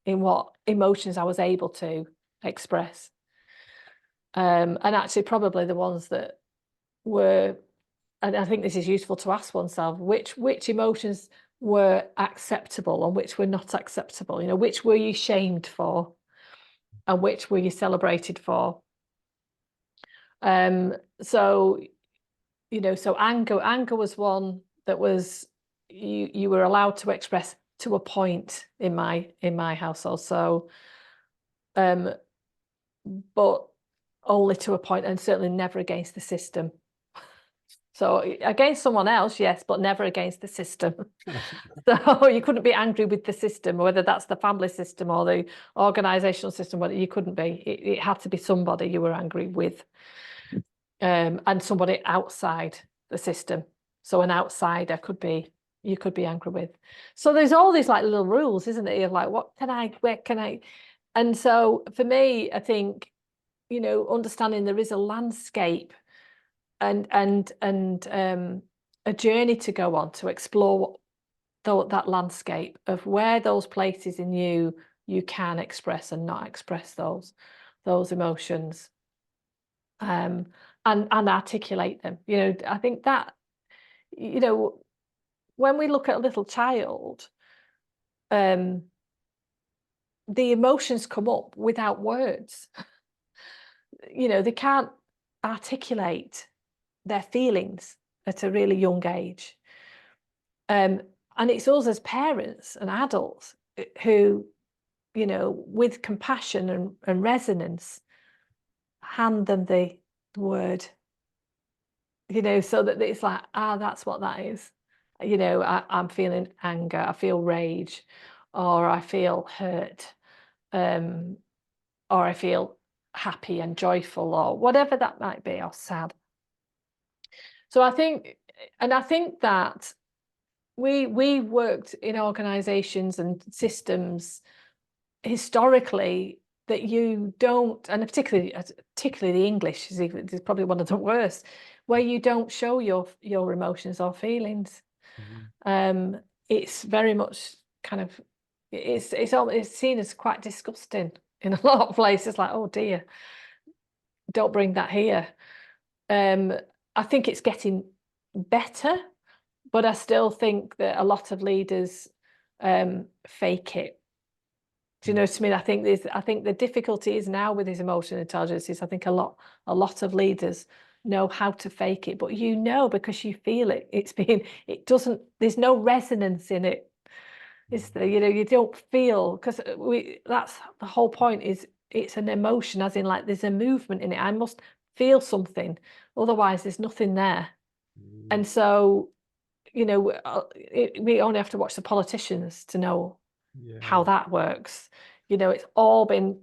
in what emotions I was able to express, and actually probably the ones that were. And I think this is useful to ask oneself, which emotions were acceptable and which were not acceptable. Which were you shamed for and which were you celebrated for? So anger was one that was you were allowed to express to a point in my household. So, but only to a point, and certainly never against the system. So against someone else, yes, but never against the system. So you couldn't be angry with the system, whether that's the family system or the organizational system. Whether you couldn't be, it had to be somebody you were angry with, and somebody outside the system. So an outsider you could be angry with. So there's all these like little rules, isn't it? Of like, where can I? And so for me, I think, understanding there is a landscape and a journey to go on to explore that landscape of where those places in you can express and not express those emotions, and articulate them. I think that, when we look at a little child, the emotions come up without words. They can't articulate their feelings at a really young age. And it's us as parents and adults who, with compassion and resonance, hand them the word, so that it's like, that's what that is. I'm feeling anger, I feel rage, or I feel hurt, or I feel happy and joyful, or whatever that might be, or sad. So I think that we worked in organizations and systems historically that you don't, and particularly the English is probably one of the worst, where you don't show your emotions or feelings. Mm-hmm. It's very much kind of it's seen as quite disgusting in a lot of places, like, oh dear, don't bring that here. I think it's getting better, but I still think that a lot of leaders fake it. Do you know what I mean? I think the difficulty is now with this emotional intelligence is I think a lot of leaders know how to fake it, but because you feel it. There's no resonance in it. You don't feel, because that's the whole point, is it's an emotion, as in like there's a movement in it. I must feel something, otherwise there's nothing there. And so, we only have to watch the politicians to know how that works. It's all been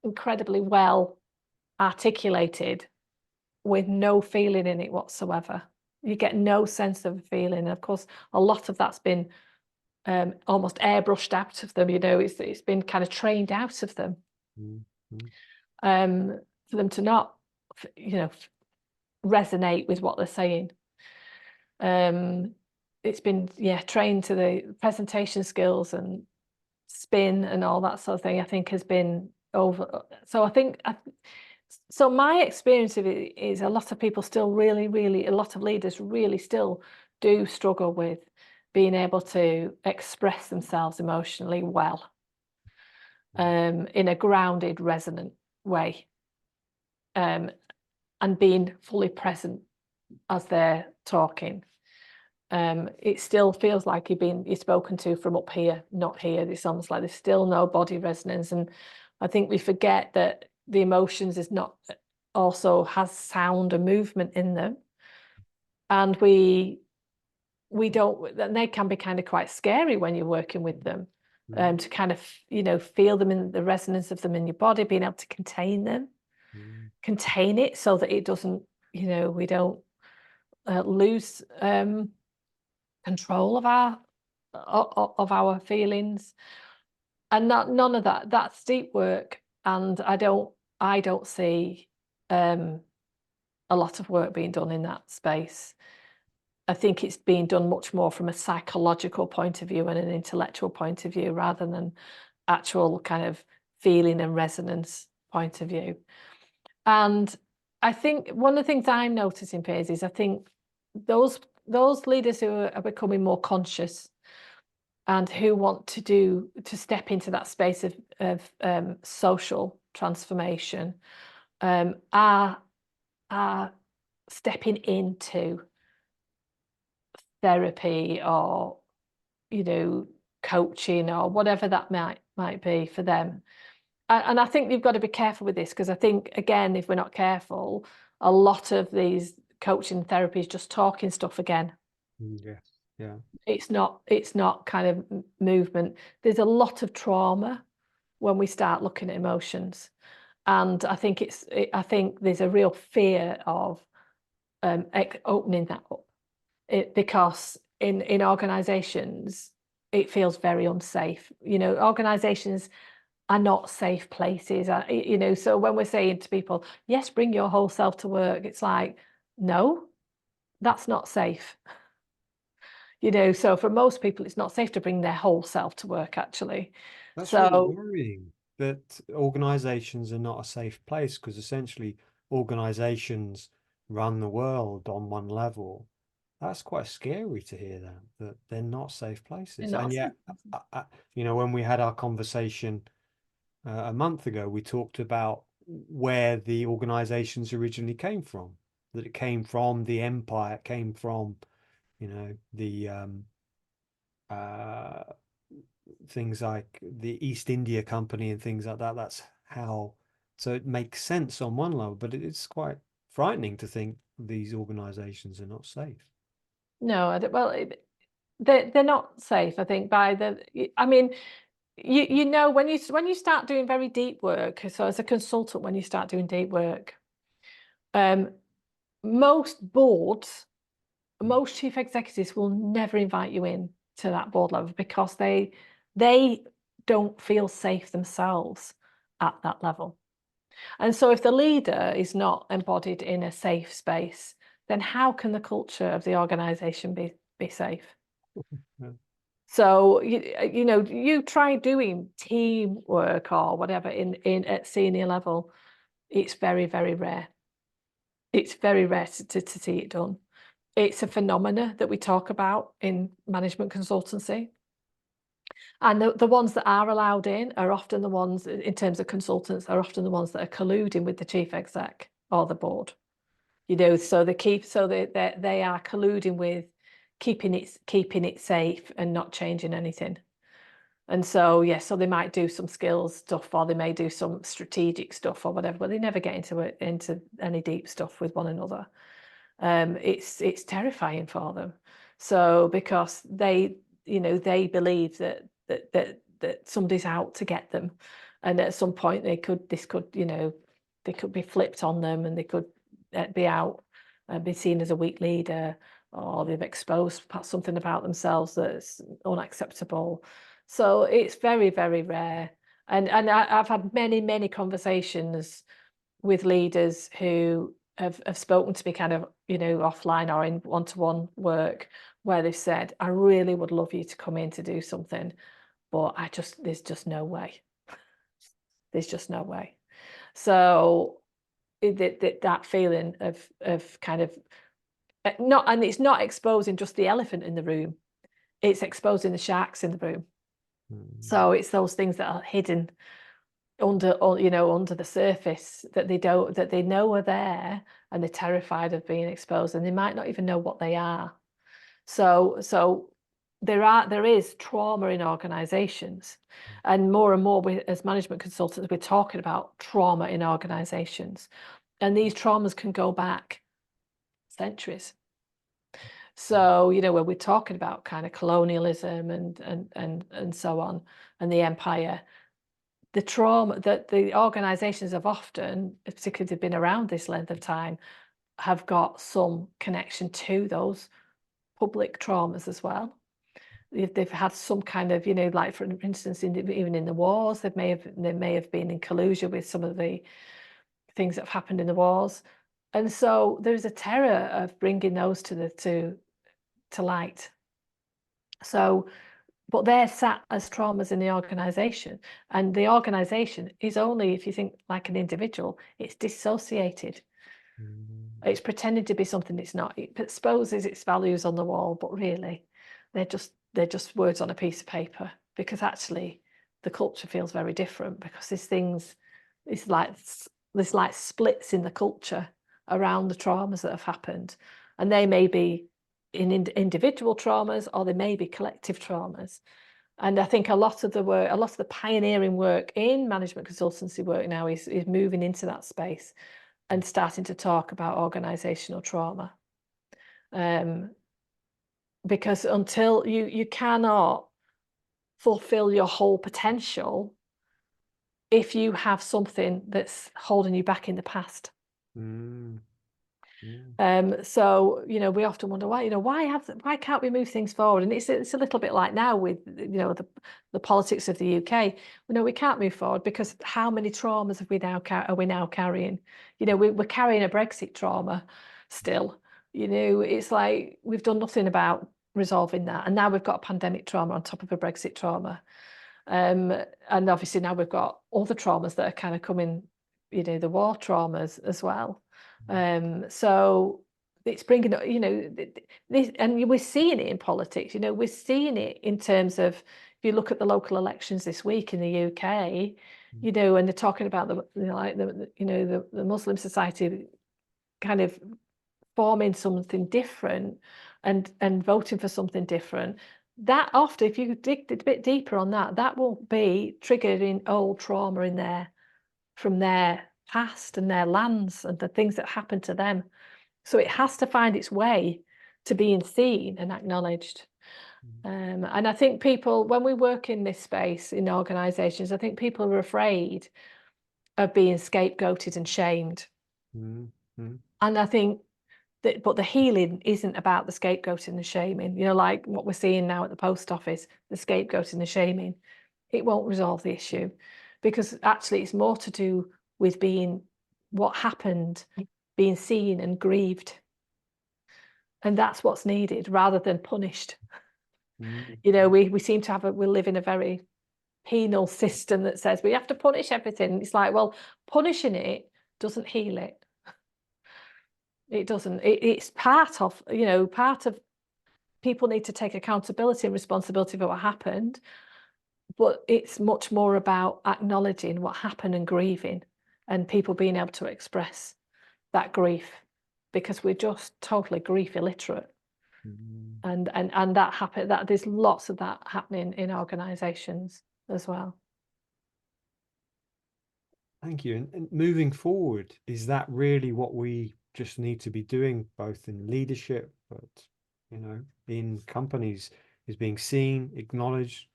incredibly well articulated with no feeling in it whatsoever. You get no sense of a feeling. And of course, a lot of that's been almost airbrushed out of them. It's been kind of trained out of them, for them to not, resonate with what they're saying. It's been trained to the presentation skills and spin and all that sort of thing. I think has been over. So my experience of it is a lot of people still a lot of leaders really still do struggle with being able to express themselves emotionally well, in a grounded, resonant way, and being fully present as they're talking. It still feels like you're spoken to from up here, not here. It's almost like there's still no body resonance, and I think we forget that the emotions also has sound and movement in them, and they can be kind of quite scary when you're working with them, to kind of feel them in the resonance of them in your body, being able to contain them, contain it so that it doesn't, we don't lose control of our feelings, and none of that's deep work. And I don't see a lot of work being done in that space. I think it's being done much more from a psychological point of view and an intellectual point of view, rather than actual kind of feeling and resonance point of view. And I think one of the things I'm noticing, Piers, is I think those leaders who are becoming more conscious and who want to step into that space of social transformation, are stepping into therapy or coaching or whatever that might be for them. And I think you've got to be careful with this, because I think, again, if we're not careful, a lot of these coaching therapy is just talking stuff again. Yes. Yeah. It's not kind of movement. There's a lot of trauma when we start looking at emotions, and I think there's a real fear of opening that up, because in organizations it feels very unsafe. Organizations are not safe places. So when we're saying to people, yes, bring your whole self to work, it's like, no, that's not safe. So for most people, it's not safe to bring their whole self to work, actually. That's really So worrying that organizations are not a safe place, because essentially organizations run the world on one level. That's quite scary to hear that they're not safe places. they're And not yet, safe. when we had our conversation a month ago, we talked about where the organizations originally came from, that it came from the empire, it came from, the uh, things like the East India Company and things like that. That's how, so it makes sense on one level, but it's quite frightening to think these organizations are not safe. No, they're not safe. I think I mean, when you start doing very deep work. So as a consultant, when you start doing deep work, most boards, most chief executives will never invite you in to that board level, because they don't feel safe themselves at that level. And so if the leader is not embodied in a safe space, then how can the culture of the organization be safe? Yeah. So you try doing teamwork or whatever in at senior level, it's very, very rare. It's very rare to see it done. It's a phenomena that we talk about in management consultancy. And the ones that are allowed in are often the ones, in terms of consultants, are often the ones that are colluding with the chief exec or the board. So they are colluding with keeping it safe and not changing anything. And so so they might do some skills stuff, or they may do some strategic stuff or whatever, but they never get into any deep stuff with one another. It's terrifying for them. So because they believe that somebody's out to get them, and at some point they could be flipped on them, and they could be out and be seen as a weak leader, or they've exposed something about themselves that's unacceptable. So it's very, very rare. And I've had many conversations with leaders who have spoken to me kind of, offline or in one-to-one work, where they've said, I really would love you to come in to do something, but there's just no way. There's just no way. So that feeling of kind of and it's not exposing just the elephant in the room, it's exposing the sharks in the room. So it's those things that are hidden under the surface that they know are there, and they're terrified of being exposed, and they might not even know what they are. So there is trauma in organizations, and more as management consultants, we're talking about trauma in organizations, and these traumas can go back centuries. So when we're talking about kind of colonialism and so on, and the empire, the trauma that the organizations have often, particularly they've been around this length of time, have got some connection to those public traumas as well. They've had some kind of, like for instance, even in the wars, they may have been in collusion with some of the things that have happened in the wars, and so there's a terror of bringing those to light. So, but they're sat as traumas in the organization, and the organization is only, if you think like an individual, it's dissociated. It's pretending to be something it's not. It exposes its values on the wall, but really they're just words on a piece of paper, because actually the culture feels very different, because there's like splits in the culture around the traumas that have happened, and they may be individual traumas, or they may be collective traumas. And I think a lot of the pioneering work in management consultancy work now is moving into that space and starting to talk about organizational trauma. Because until you cannot fulfill your whole potential if you have something that's holding you back in the past. So we often wonder why can't we move things forward? And it's a little bit like now with the politics of the UK. We can't move forward because how many traumas are we now carrying? We're carrying a Brexit trauma still. It's like we've done nothing about resolving that, and now we've got a pandemic trauma on top of a Brexit trauma, and obviously now we've got other traumas that are kind of coming, the war traumas as well. So it's bringing this, and we're seeing it in politics. We're seeing it in terms of, if you look at the local elections this week in the UK, and they're talking about the Muslim society kind of forming something different and voting for something different. That often, if you dig a bit deeper on that will be triggering old trauma in there from their past and their lands and the things that happened to them. So it has to find its way to being seen and acknowledged. And I think people, when we work in this space in organizations, I think people are afraid of being scapegoated and shamed. And I think but the healing isn't about the scapegoating and the shaming, like what we're seeing now at the post office, the scapegoating and the shaming. It won't resolve the issue, because actually it's more to do with what happened, being seen and grieved. And that's what's needed, rather than punished. You know, we seem to have we live in a very penal system that says we have to punish everything. It's like, well, punishing it doesn't heal it. It doesn't. It's part of, you know, part of people need to take accountability and responsibility for what happened, but it's much more about acknowledging what happened and grieving, and people being able to express that grief, because we're just totally grief illiterate. And that happen, that there's lots of that happening in organizations as well. Thank you. And moving forward, is that really what we just need to be doing, both in leadership, but, you know, in companies, is being seen, acknowledged,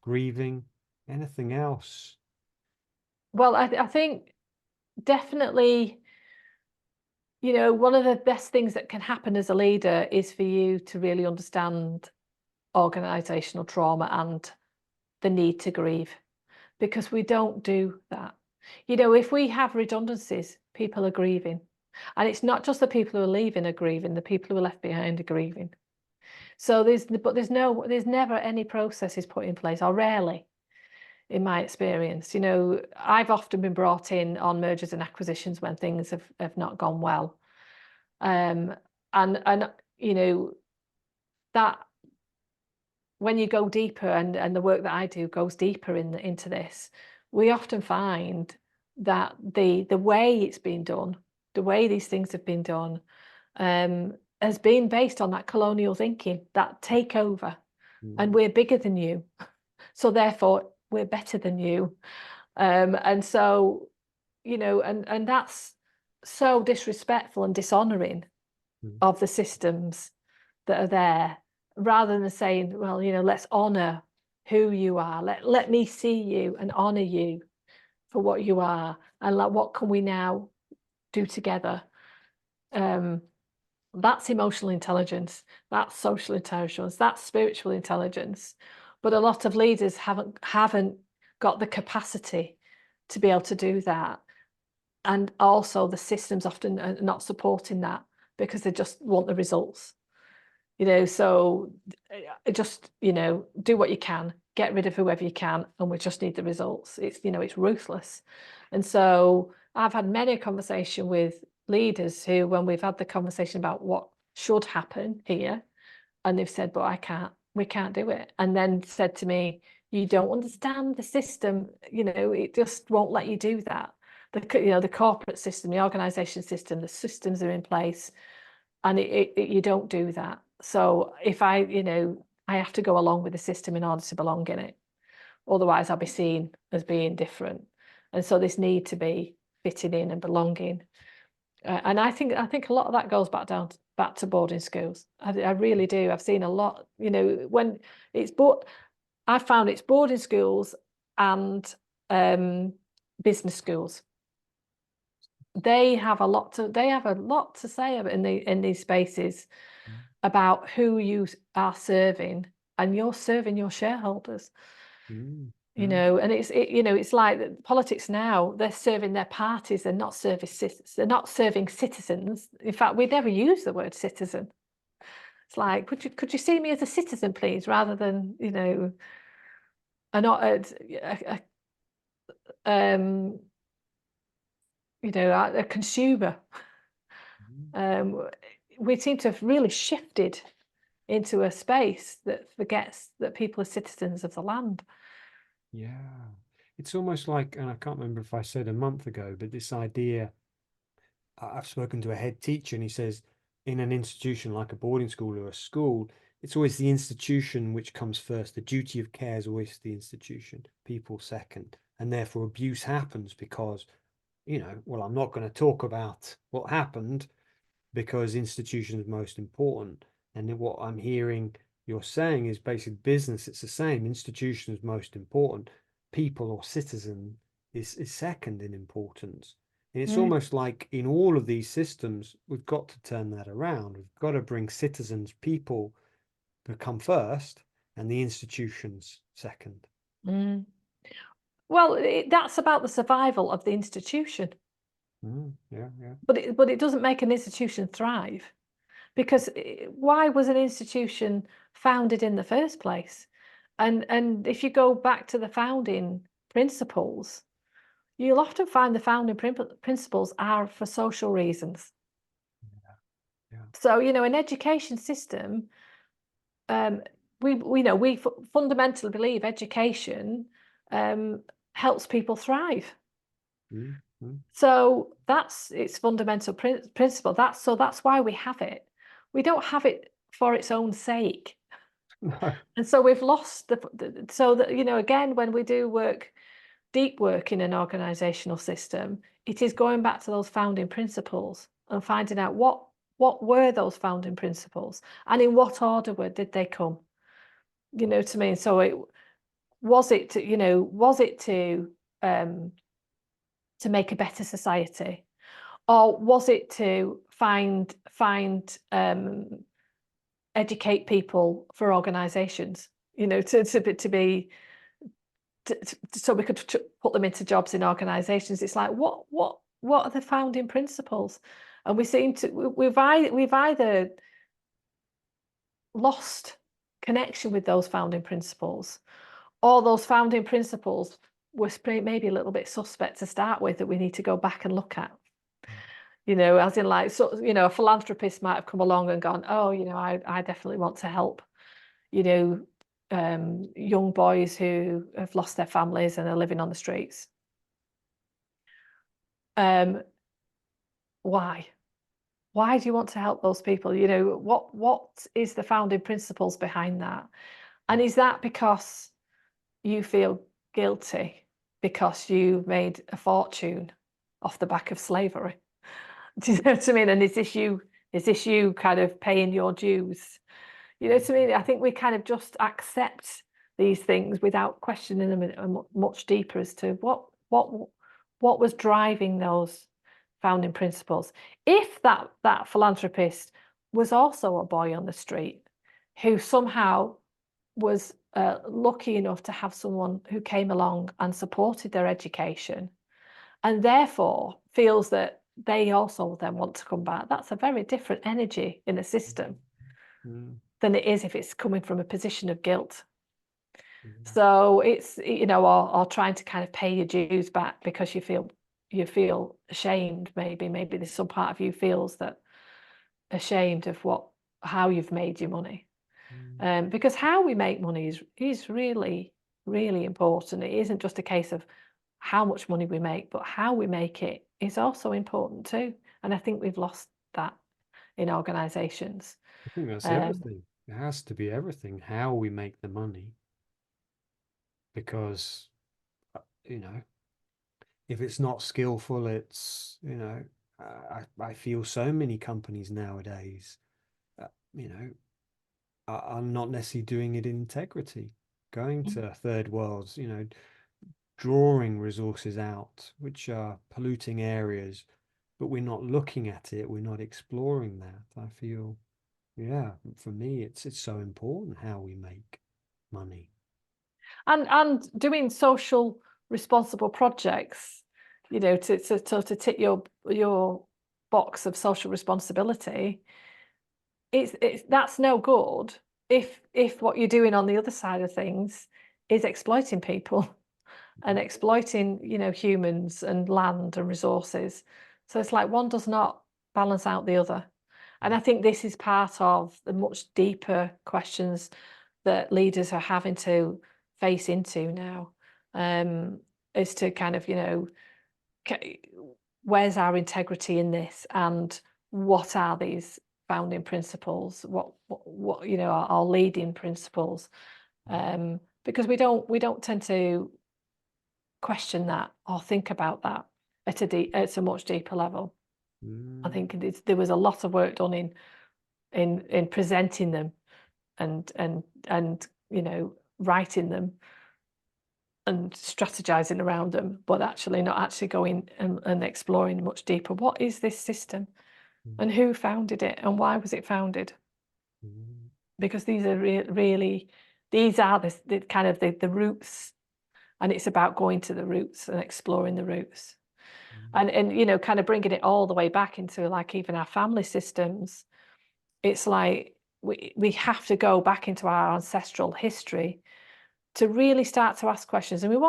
grieving, anything else? Well, I think definitely, you know, one of the best things that can happen as a leader is for you to really understand organizational trauma and the need to grieve, because we don't do that. You know, if we have redundancies, people are grieving. And it's not just the people who are leaving are grieving, the people who are left behind are grieving. So there's never any processes put in place, or rarely, in my experience. You know, I've often been brought in on mergers and acquisitions when things have not gone well. And you know, that when you go deeper, and the work that I do goes deeper into this, we often find that the way it's been done, the way these things have been done, has been based on that colonial thinking, that takeover, and we're bigger than you, so therefore we're better than you. And so, you know, and that's so disrespectful and dishonoring of the systems that are there, rather than saying, well, you know, let's honor who you are. Let me see you and honor you for what you are, and like, what can we now do together? That's emotional intelligence, that's social intelligence, that's spiritual intelligence. But a lot of leaders haven't got the capacity to be able to do that. And also the systems often are not supporting that, because they just want the results. You know, so just, you know, do what you can, get rid of whoever you can, and we just need the results. It's, you know, it's ruthless. And so I've had many a conversation with leaders who, when we've had the conversation about what should happen here, and they've said, but we can't do it. And then said to me, you don't understand the system, you know, it just won't let you do that. You know, the corporate system, the organization system, the systems are in place, and you don't do that. So if I, you know, I have to go along with the system in order to belong in it. Otherwise, I'll be seen as being different. And so this need to be fitting in and belonging. And I think a lot of that goes back to boarding schools. I really do. I've seen a lot, you know, when it's I found it's boarding schools and business schools. They have a lot to say in these spaces about who you are serving, and you're serving your shareholders. You know, and you know, it's like politics now, they're serving their parties, they're not serving citizens. In fact, we never use the word citizen. It's like, could you see me as a citizen, please, rather than, you know, you know, a consumer. We seem to have really shifted into a space that forgets that people are citizens of the land. Yeah, it's almost like, and I can't remember if I said a month ago, but this idea, I've spoken to a head teacher and he says, in an institution like a boarding school or a school, it's always the institution which comes first. The duty of care is always the institution, people second. And therefore abuse happens because, you know, well, I'm not going to talk about what happened because institution is most important. And what I'm hearing you're saying is basic business. It's the same. Institution is most important. People or citizen is second in importance. And it's almost like in all of these systems, we've got to turn that around. We've got to bring citizens, people become first and the institutions second. Well, that's about the survival of the institution. Yeah. But it doesn't make an institution thrive. because why was an institution founded in the first place? And if you go back to the founding principles, you'll often find the founding principles are for social reasons. Yeah. So, an education system, we fundamentally believe education helps people thrive. Mm-hmm. So that's its fundamental principle. That's why we have it. We don't have it for its own sake. No. And so we've lost so that, again, when we do deep work in an organizational system, it is going back to those founding principles and finding out what were those founding principles and in what order did they come, to me. So was it to make a better society, or was it to educate people for organizations, so we could put them into jobs in organizations? It's like, what are the founding principles? And we've either lost connection with those founding principles, or those founding principles were maybe a little bit suspect to start with, that we need to go back and look at. As in, like, so, a philanthropist might have come along and gone, oh, I definitely want to help, young boys who have lost their families and are living on the streets. Why? Why do you want to help those people? What is the founding principles behind that? And is that because you feel guilty because you made a fortune off the back of slavery? Do you know what I mean? And is this you kind of paying your dues? You know what I mean? I think we kind of just accept these things without questioning them much deeper as to what was driving those founding principles. If that philanthropist was also a boy on the street who somehow was lucky enough to have someone who came along and supported their education, and therefore feels that they also then want to come back, that's a very different energy in a system than it is if it's coming from a position of guilt. So it's, or trying to kind of pay your dues back because you feel ashamed. Maybe there's some part of you feels that ashamed of how you've made your money. Because how we make money is really, really important. It isn't just a case of how much money we make, but how we make it is also important too. And I think we've lost that in organizations. I think that's everything. It has to be everything, how we make the money. Because, if it's not skillful, I feel so many companies nowadays, are not necessarily doing it in integrity, going to third worlds, drawing resources out, which are polluting areas, but we're not looking at it, we're not exploring that. I feel, yeah, for me, it's so important how we make money. And doing social responsible projects, to tick your box of social responsibility, that's no good if what you're doing on the other side of things is exploiting people and exploiting, humans and land and resources. So it's like one does not balance out the other. And I think this is part of the much deeper questions that leaders are having to face into now, is to kind of, where's our integrity in this, and what are these founding principles? What our leading principles? Because we don't tend to question that or think about that at a much deeper level. I think there was a lot of work done in presenting them and writing them and strategizing around them, but actually not actually going and exploring much deeper. What is this system, and who founded it, and why was it founded? Because these are really these are the kind of the roots, and it's about going to the roots and exploring the roots, and kind of bringing it all the way back into, like, even our family systems. It's like we have to go back into our ancestral history to really start to ask questions. And we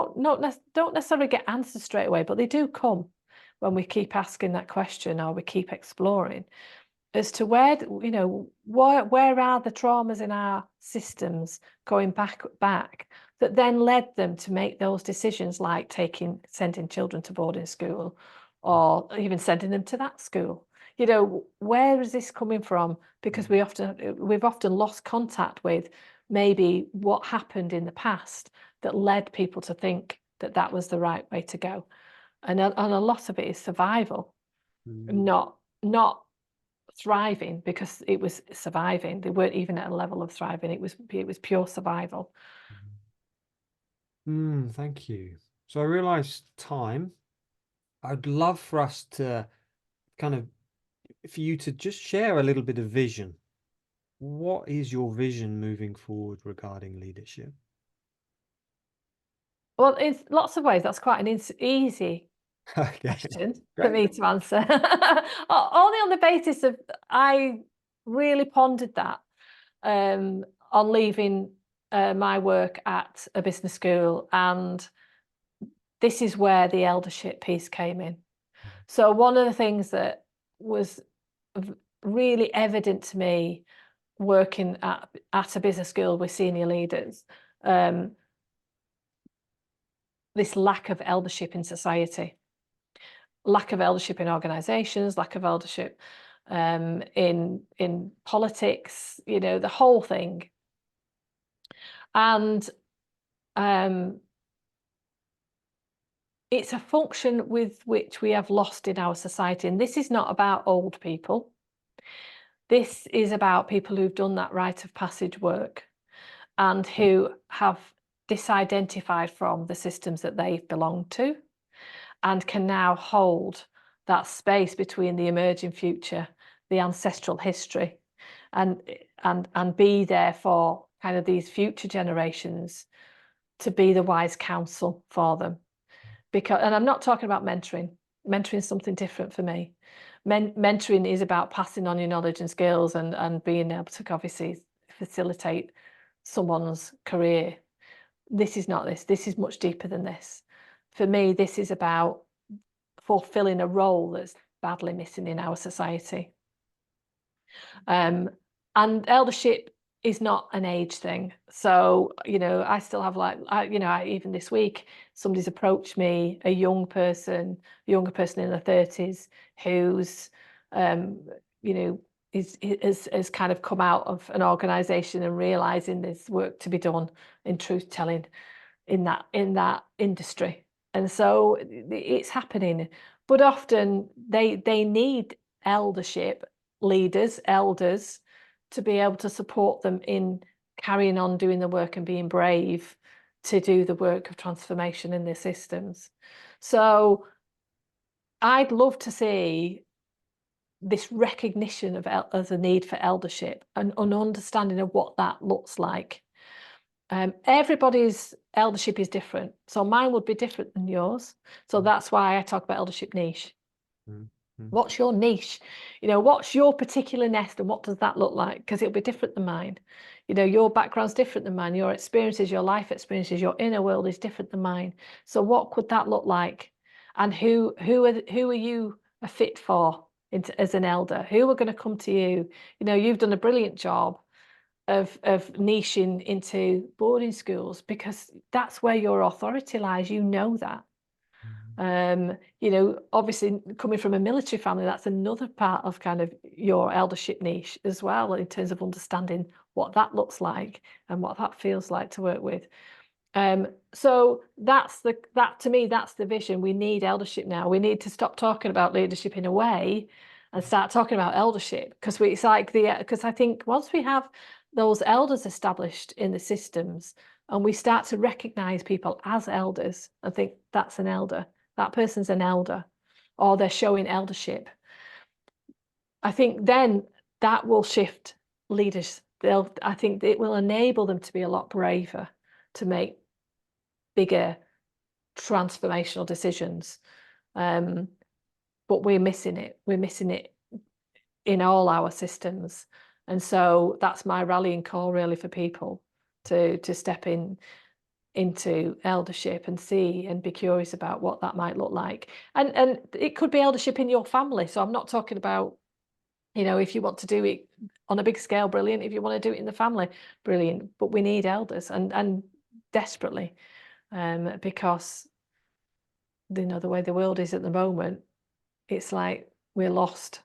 don't necessarily get answers straight away, but they do come when we keep asking that question or we keep exploring as to where, where are the traumas in our systems going back that then led them to make those decisions, like sending children to boarding school or even sending them to that school. Where is this coming from? Because we've often lost contact with maybe what happened in the past that led people to think that that was the right way to go. And a lot of it is survival, not thriving, because it was surviving. They weren't even at a level of thriving. It was pure survival. Thank you. So I realized time. I'd love for us to for you to just share a little bit of vision. What is your vision moving forward regarding leadership? Well, in lots of ways, that's quite an easy question for me to answer. Only on the basis of I really pondered that on leaving my work at a business school, and this is where the eldership piece came in. So one of the things that was really evident to me working at a business school with senior leaders, this lack of eldership in society, lack of eldership in organizations, lack of eldership in politics, the whole thing. And it's a function with which we have lost in our society. And this is not about old people. This is about people who've done that rite of passage work and who have disidentified from the systems that they've belonged to and can now hold that space between the emerging future, the ancestral history, and be there for kind of these future generations to be the wise counsel for them. And I'm not talking about mentoring. Mentoring is something different for me. Mentoring is about passing on your knowledge and skills and being able to obviously facilitate someone's career. This is not this. This is much deeper than this. For me, this is about fulfilling a role that's badly missing in our society. And eldership is not an age thing. So, I still have even this week, somebody's approached me, a younger person in their 30s who's, has kind of come out of an organization and realizing there's work to be done in truth telling in that industry. And so it's happening, but often they need eldership leaders, elders, to be able to support them in carrying on doing the work and being brave to do the work of transformation in their systems. So I'd love to see this recognition of the need for eldership and an understanding of what that looks like. Everybody's eldership is different. So mine would be different than yours. So that's why I talk about eldership niche. What's your niche? What's your particular nest and what does that look like? Because it'll be different than mine. Your background's different than mine. Your experiences, your life experiences, your inner world is different than mine. So what could that look like? And who are you a fit for as an elder? Who are going to come to you? You've done a brilliant job of niching into boarding schools because that's where your authority lies. That. Obviously coming from a military family, that's another part of kind of your eldership niche as well, in terms of understanding what that looks like and what that feels like to work with. So that to me, that's the vision. We need eldership now. We need to stop talking about leadership in a way and start talking about eldership, because because I think once we have those elders established in the systems and we start to recognize people as elders and think that's an elder, that person's an elder, or they're showing eldership, I think then that will shift leaders. I think it will enable them to be a lot braver to make bigger transformational decisions. But we're missing it. We're missing it in all our systems. And so that's my rallying call really for people to step into eldership and see and be curious about what that might look like. And it could be eldership in your family. So I'm not talking about, if you want to do it on a big scale, brilliant. If you want to do it in the family, brilliant. But we need elders and desperately, because the way the world is at the moment, it's like we're lost.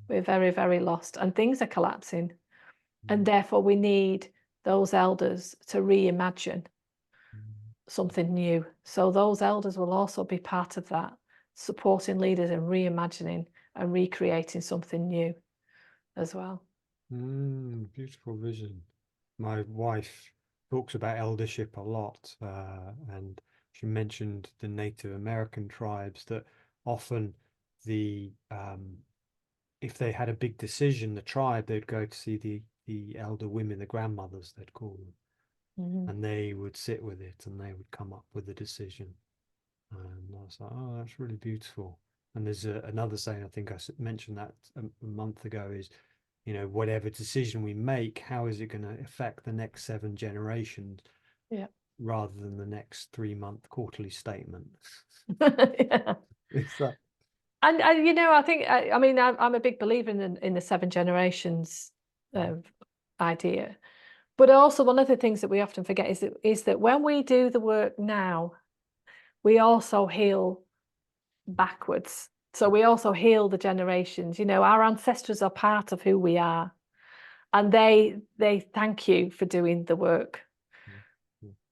We're very, very lost, and things are collapsing. And therefore we need those elders to reimagine something new. So those elders will also be part of that, supporting leaders in reimagining and recreating something new as well. Beautiful vision. My wife talks about eldership a lot, and she mentioned the Native American tribes that often if they had a big decision, the tribe, they'd go to see the elder women, the grandmothers, they'd call them, and they would sit with it and they would come up with a decision. And I was like, oh, that's really beautiful. And there's another saying, I think I mentioned that a month ago, is, whatever decision we make, how is it going to affect the next 7 generations? Yeah. Rather than the next 3-month quarterly statement. Yeah. It's that. And I think I'm a big believer in the 7 generations idea. But also one of the things that we often forget is that when we do the work now, we also heal backwards. So we also heal the generations. Our ancestors are part of who we are, and they thank you for doing the work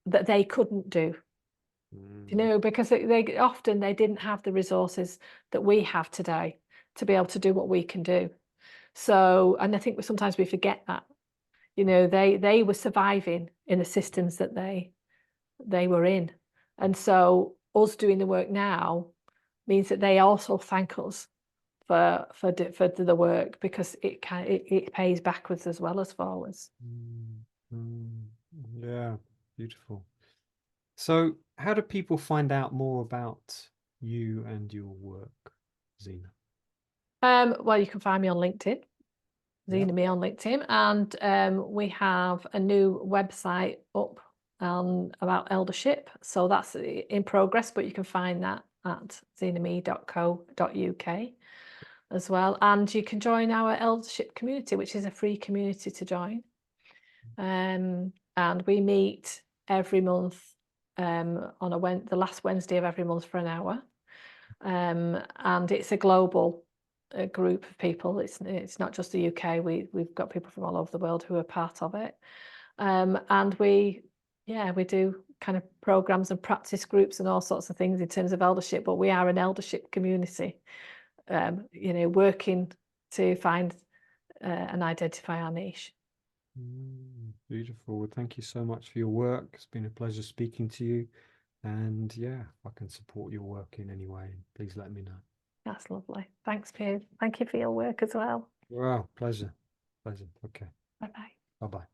that they couldn't do. Because they often didn't have the resources that we have today to be able to do what we can do. So, and I think sometimes we forget that. They were surviving in the systems that they were in, and so us doing the work now means that they also thank us for the work, because it pays backwards as well as forwards. Yeah, beautiful. So how do people find out more about you and your work, Zena? Well, you can find me on LinkedIn, Zena Me on LinkedIn, and we have a new website up about eldership. So that's in progress, but you can find that at zename.co.uk as well. And you can join our eldership community, which is a free community to join. And we meet every month on the last Wednesday of every month for an hour. And it's a global group of people. It's not just the UK. We've got people from all over the world who are part of it. And we do kind of programs and practice groups and all sorts of things in terms of eldership, but we are an eldership community, working to find and identify our niche. Beautiful. Well, thank you so much for your work. It's been a pleasure speaking to you. And yeah, if I can support your work in any way, please let me know. That's lovely. Thanks, Piers. Thank you for your work as well. Wow, pleasure. Okay. Bye-bye. Bye-bye.